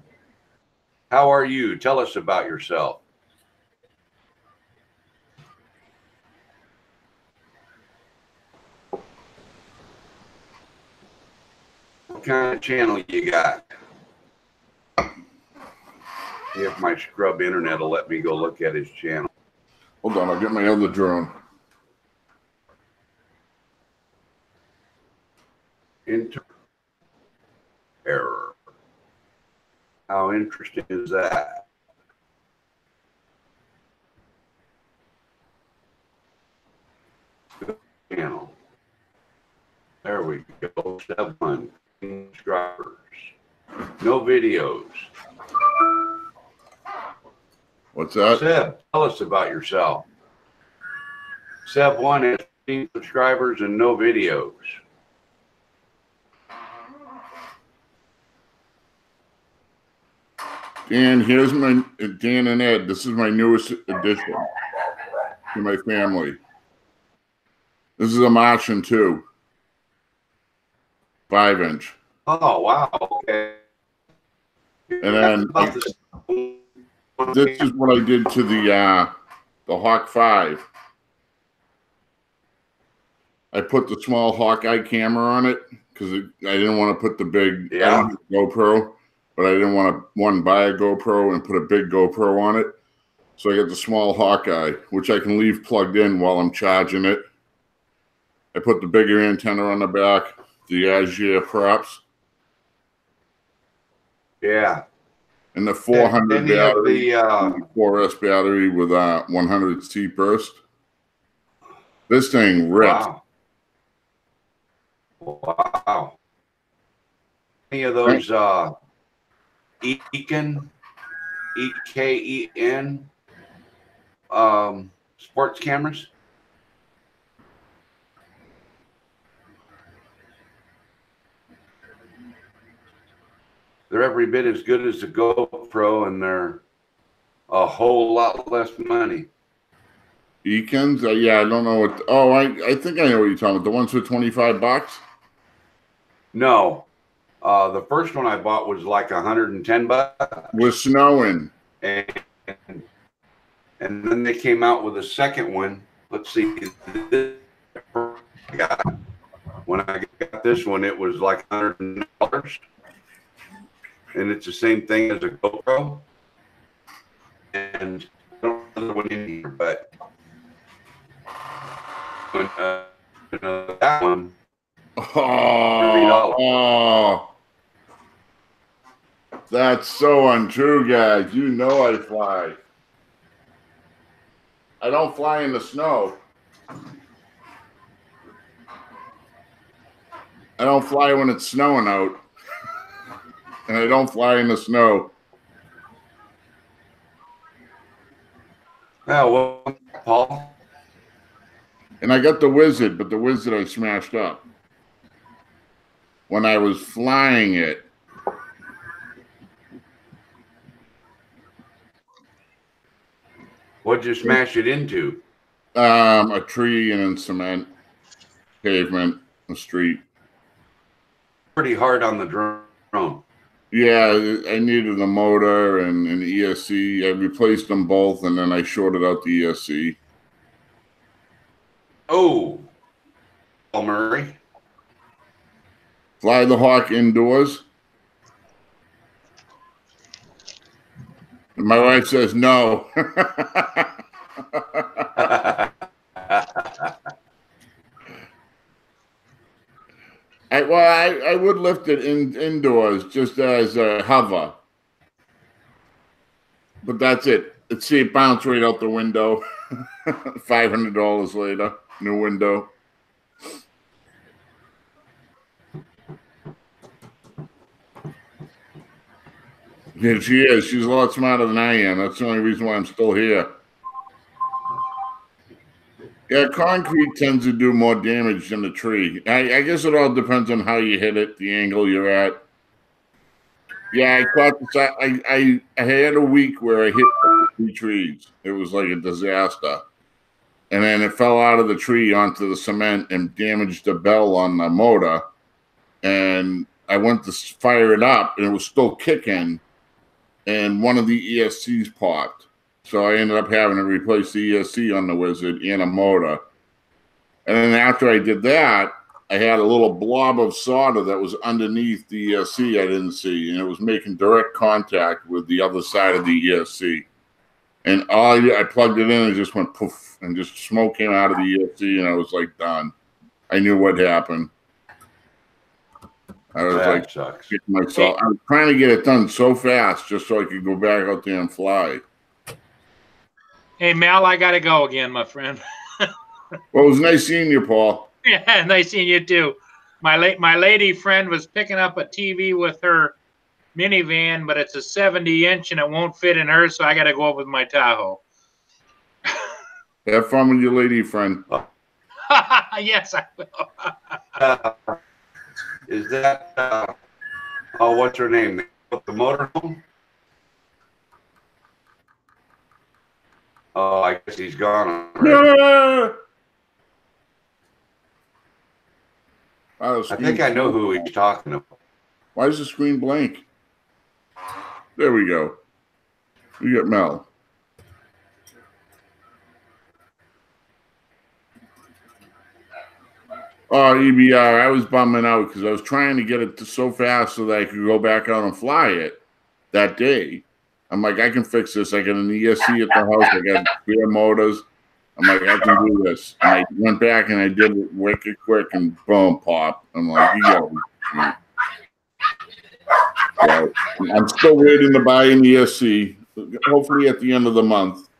How are you? Tell us about yourself. What kind of channel you got? See if my scrub internet will let me go look at his channel. Hold on, I'll get my other drone. Error. How interesting is that? Channel. There we go. Step 1. Subscribers. No videos. What's that? Seb, tell us about yourself. Seb1 is subscribers and no videos. Dan, here's my Dan and Ed. This is my newest addition to my family. This is a Martian 2, 5-inch. Oh wow! Okay. And then this is what I did to the Hawk 5. I put the small Hawkeye camera on it because I didn't want to put the big I don't have a GoPro, but I didn't want to buy a GoPro and put a big GoPro on it. So I got the small Hawkeye, which I can leave plugged in while I'm charging it. I put the bigger antenna on the back, the Azure props. Yeah. And the 400 battery, the 4S battery with 100 C burst. This thing rips. Wow. Any of those Eken, EKEN sports cameras? They're every bit as good as the GoPro, and they're a whole lot less money. Ekens? Yeah, I don't know what. Oh, I think I know what you're talking about. The ones for $25? No. The first one I bought was like $110. With snowing. And then they came out with a second one. Let's see. When I got this one, it was like $100. And it's the same thing as a GoPro. And I don't know the other one in here, but when, that one. Oh, that's so untrue, guys. You know I fly. I don't fly in the snow. I don't fly when it's snowing out. And I don't fly in the snow. Yeah, well, Paul. And I got the Wizard, but the Wizard I smashed up when I was flying it. What'd you smash it into? A tree and then cement, pavement, a street. Pretty hard on the drone. Yeah, I needed a motor and an ESC. I replaced them both, and then I shorted out the ESC. Oh, Paul Murray. Fly the Hawk indoors. And my wife says no. I would lift it indoors just as a hover. But that's it. Let's see it bounce right out the window. $500 later, new window. Yeah, she is. She's a lot smarter than I am. That's the only reason why I'm still here. Yeah, concrete tends to do more damage than the tree. I guess it all depends on how you hit it, the angle you're at. Yeah, I caught this. I had a week where I hit 3 trees. It was like a disaster. And then it fell out of the tree onto the cement and damaged the bell on the motor. And I went to fire it up, and it was still kicking. And one of the ESCs popped. So I ended up having to replace the ESC on the Wizard and a motor. And then after I did that, I had a little blob of solder that was underneath the ESC I didn't see. And it was making direct contact with the other side of the ESC. And I plugged it in and it just went poof. And just smoke came out of the ESC. And I was like, done. I knew what happened. I was like, sucks. Myself. I was trying to get it done so fast just so I could go back out there and fly. Hey, Mel, I got to go again, my friend. Well, it was nice seeing you, Paul. Yeah, nice seeing you too. My lady friend was picking up a TV with her minivan, but it's a 70-inch and it won't fit in her, so I got to go up with my Tahoe. Have fun with your lady friend. Yes, I will. Is that, oh, what's her name? The motorhome? Oh, I guess he's gone already. Yeah! I think I know who he's talking about. Why is the screen blank? There we go. We got Mel. Oh, EBR, I was bumming out because I was trying to get it to so fast so that I could go back out and fly it that day. I'm like, I can fix this. I got an ESC at the house. I got spare motors. I'm like, I can do this. And I went back and I did it wicked quick and boom, pop. I'm like, you got it. So I'm still waiting to buy an ESC, hopefully at the end of the month.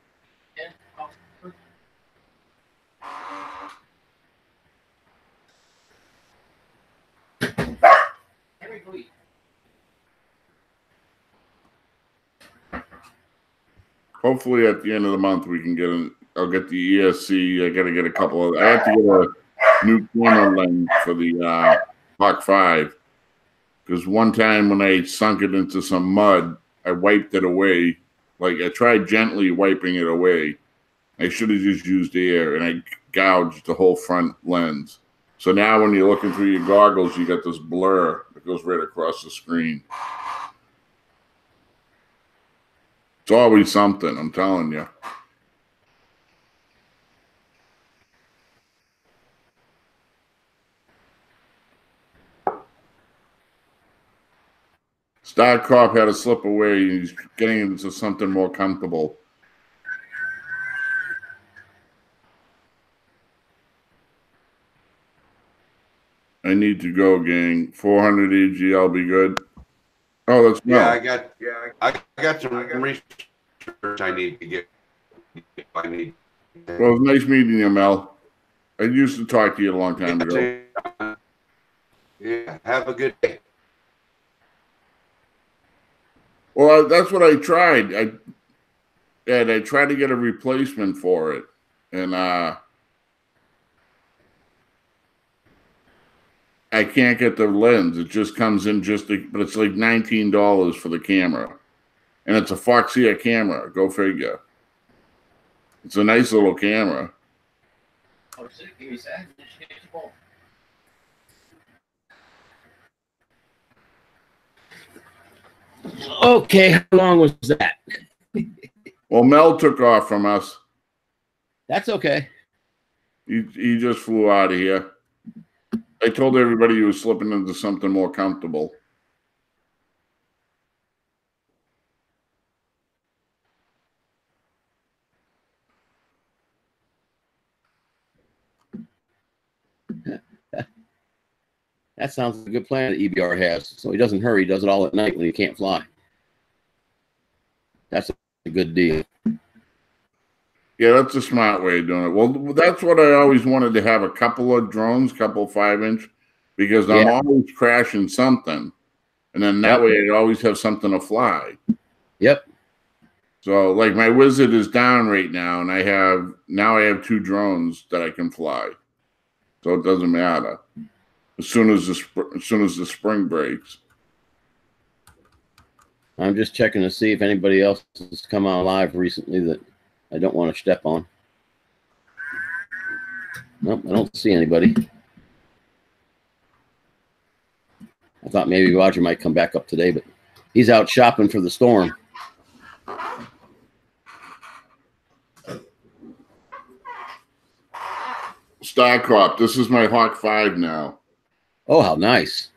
Hopefully at the end of the month we can get an. I'll get the ESC. I got to get a couple of. I have to get a new camera lens for the Hawk 5 because one time when I sunk it into some mud, I wiped it away. Like I tried gently wiping it away. I should have just used air, and I gouged the whole front lens. So now when you're looking through your goggles, you got this blur that goes right across the screen. It's always something, I'm telling you. StarCop had to slip away. He's getting into something more comfortable. I need to go, gang. 400 EG, I'll be good. Oh, that's Yeah, no. I got some research I need to get. I need. Well, it's nice meeting you, Mel. I used to talk to you a long time ago. Yeah, have a good day. Well, that's what I tried. I tried to get a replacement for it, and I can't get the lens. It just comes in but it's like $19 for the camera, and it's a Foxia camera. Go figure. It's a nice little camera. Okay, how long was that? Well, Mel took off from us. That's okay. He just flew out of here. I told everybody he was slipping into something more comfortable. That sounds like a good plan that EBR has. So he doesn't hurry. He does it all at night when he can't fly. That's a good deal. Yeah, that's a smart way of doing it. Well, that's what I always wanted to have, a couple of drones, couple 5-inch, because I'm always crashing something. And then that way I always have something to fly. Yep. So like my Wizard is down right now, and I have 2 drones that I can fly. So it doesn't matter. As soon as the spring breaks. I'm just checking to see if anybody else has come out live recently that I don't want to step on. Nope, I don't see anybody. I thought maybe Roger might come back up today, but he's out shopping for the storm. StarCop, this is my Hawk 5 now. Oh, how nice.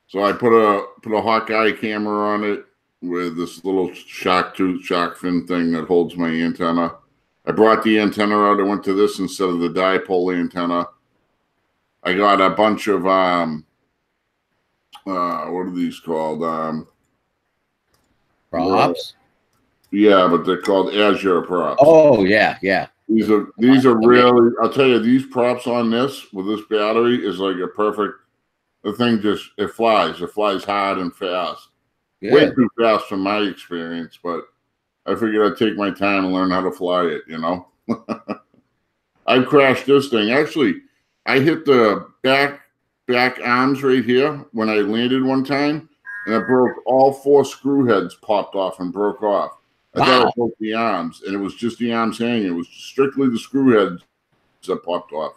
So I put a Hawkeye camera on it with this little shark fin thing that holds my antenna. I brought the antenna out. I went to this instead of the dipole antenna. I got a bunch of what are these called? Props? Yeah, but they're called Azure props. Oh, yeah, yeah. These are really, I'll tell you, these props on this with this battery is like a perfect. The thing just, it flies hard and fast. Good. Way too fast from my experience, but I figured I'd take my time and learn how to fly it, you know. I crashed this thing. Actually, I hit the back arms right here when I landed one time, and I broke all 4 screw heads, popped off and broke off. I thought I broke the arms, and it was just the arms hanging. It was strictly the screw heads that popped off.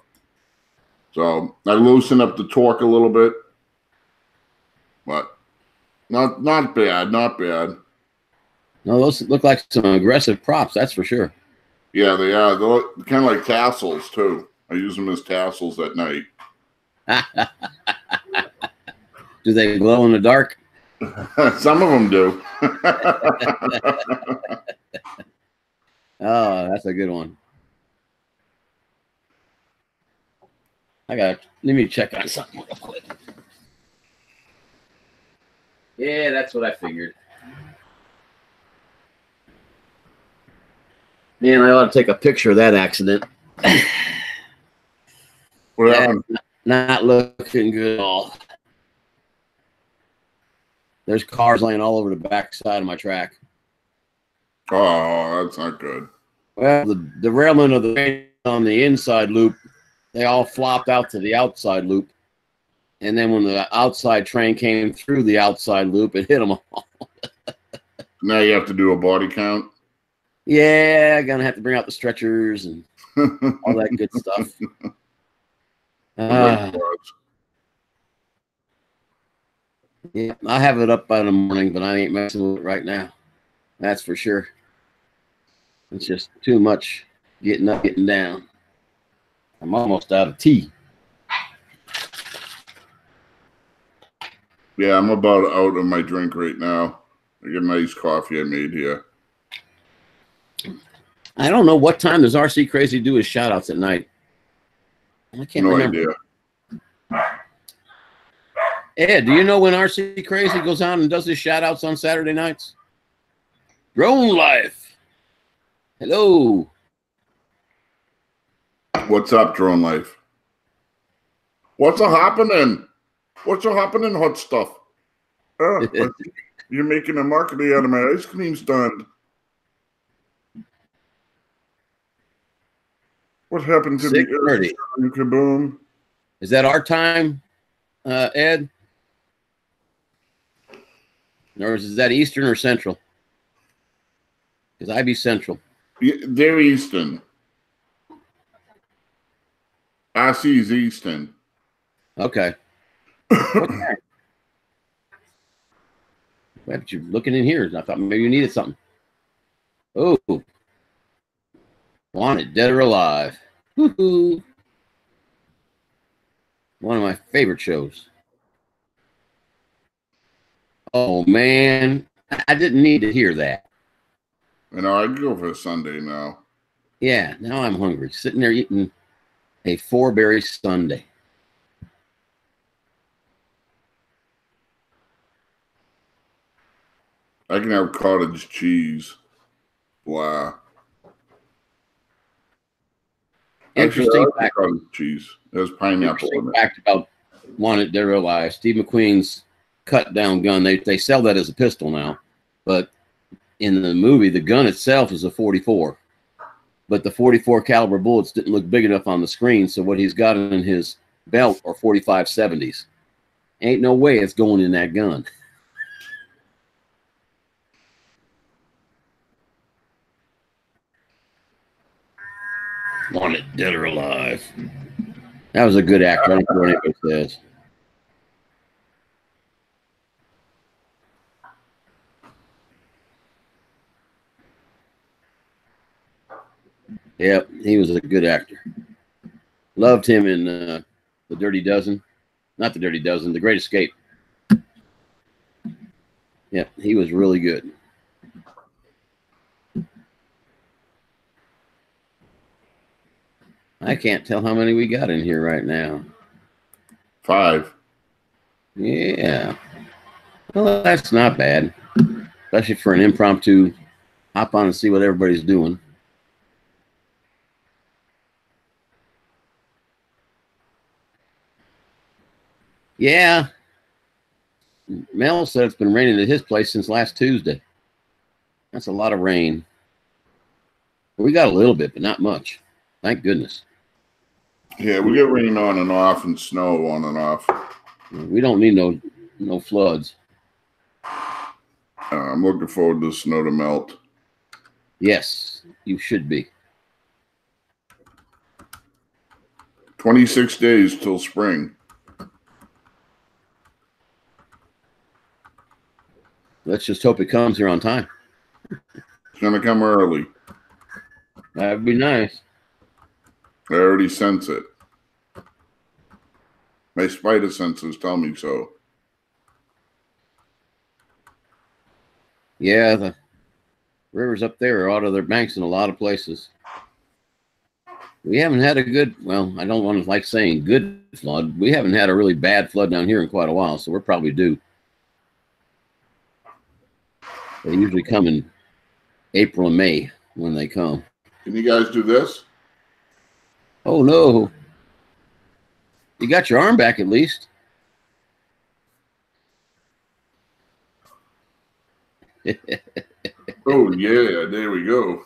So I loosened up the torque a little bit, but not bad, not bad. No, those look like some aggressive props, that's for sure. Yeah, they are. They're kind of like tassels too. I use them as tassels at night. Do they glow in the dark? Some of them do. Oh, that's a good one. Let me check on something real quick. Yeah, that's what I figured. Man, I ought to take a picture of that accident. What happened? Not looking good at all. There's cars laying all over the back side of my track. Oh, that's not good. Well, the derailment of the train on the inside loop, they all flopped out to the outside loop. And then when the outside train came through the outside loop, it hit them all. Now you have to do a body count. Yeah, gonna have to bring out the stretchers and all that good stuff. Yeah, I have it up by the morning, but I ain't messing with it right now. That's for sure. It's just too much getting up, getting down. I'm almost out of tea. Yeah, I'm about out of my drink right now. I get a nice coffee I made here. I don't know what time does RC Crazy do his shout outs at night. I can't remember. Idea. Ed, do you know when RC Crazy goes on and does his shout outs on Saturday nights? Drone Life. Hello. What's up, Drone Life? What's a happening? What's a happening, hot stuff? You're making a marketing out of my ice cream stand. What happened to the air? Kaboom. Is that our time, Ed? Or is that Eastern or Central? Because I be Central. Yeah, they're Eastern. RC's Eastern. Okay. But you're looking in here. I thought maybe you needed something. Oh. Wanted, Dead or Alive. Woohoo. One of my favorite shows. Oh, man. I didn't need to hear that. I know, I go for a Sunday now. Yeah, now I'm hungry. Sitting there eating a 4-berry sundae. I can have cottage cheese. Wow. Interesting fact. Cottage cheese. There's pineapple in it. Fact about Wanted, Dead or Alive. Steve McQueen's cut-down gun. They sell that as a pistol now, but in the movie, the gun itself is a 44. But the 44 caliber bullets didn't look big enough on the screen, so what he's got in his belt are 45-70s. Ain't no way it's going in that gun. Wanted, Dead or Alive. That was a good actor. I don't care what anybody says. Yep, he was a good actor. Loved him in The Dirty Dozen. Not The Dirty Dozen, The Great Escape. Yep, he was really good. I can't tell how many we got in here right now. 5. Yeah. Well, that's not bad. Especially for an impromptu hop on and see what everybody's doing. Yeah. Mel said it's been raining at his place since last Tuesday. That's a lot of rain. We got a little bit, but not much. Thank goodness. Yeah, we get rain on and off and snow on and off. We don't need no floods. I'm looking forward to the snow to melt. Yes, you should be. 26 days till spring. Let's just hope it comes here on time. It's gonna come early. That'd be nice. I already sense it. My spider senses tell me so. Yeah, the rivers up there are out of their banks in a lot of places. We haven't had a good, well, I don't want to like saying good flood. We haven't had a really bad flood down here in quite a while, so we're probably due. They usually come in April and May when they come. Can you guys do this? Oh, no. You got your arm back at least. Oh, yeah, there we go.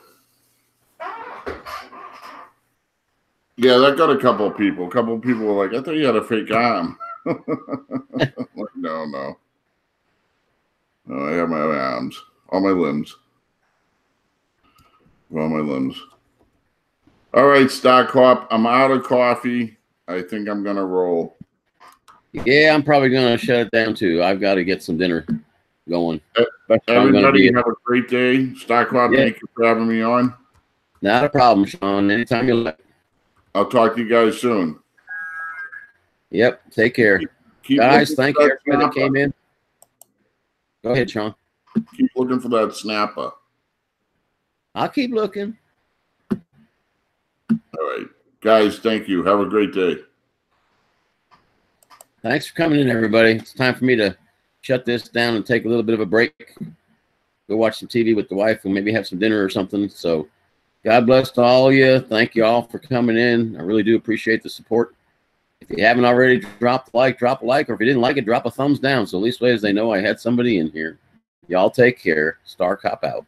Yeah, that got a couple of people. A couple of people were like, I thought you had a fake arm. Like, no. No, I have my arms. All my limbs. All my limbs. All right, StarCop. I'm out of coffee. I think I'm going to roll. Yeah, I'm probably going to shut it down too. I've got to get some dinner going. Everybody have a great day. StarCop, Yeah. thank you for having me on. Not a problem, Sean. Anytime you like. I'll talk to you guys soon. Yep. Take care. Keep Guys, looking thank for you that everybody that snapper. came in. Go ahead, Sean. Keep looking for that snapper. I'll keep looking. All right. Guys, thank you. Have a great day. Thanks for coming in, everybody. It's time for me to shut this down and take a little bit of a break. Go watch some TV with the wife and maybe have some dinner or something. So God bless to all of you. Thank you all for coming in. I really do appreciate the support. If you haven't already, drop a like, or if you didn't like it, drop a thumbs down. So at least ways they know I had somebody in here. Y'all take care. StarCop out.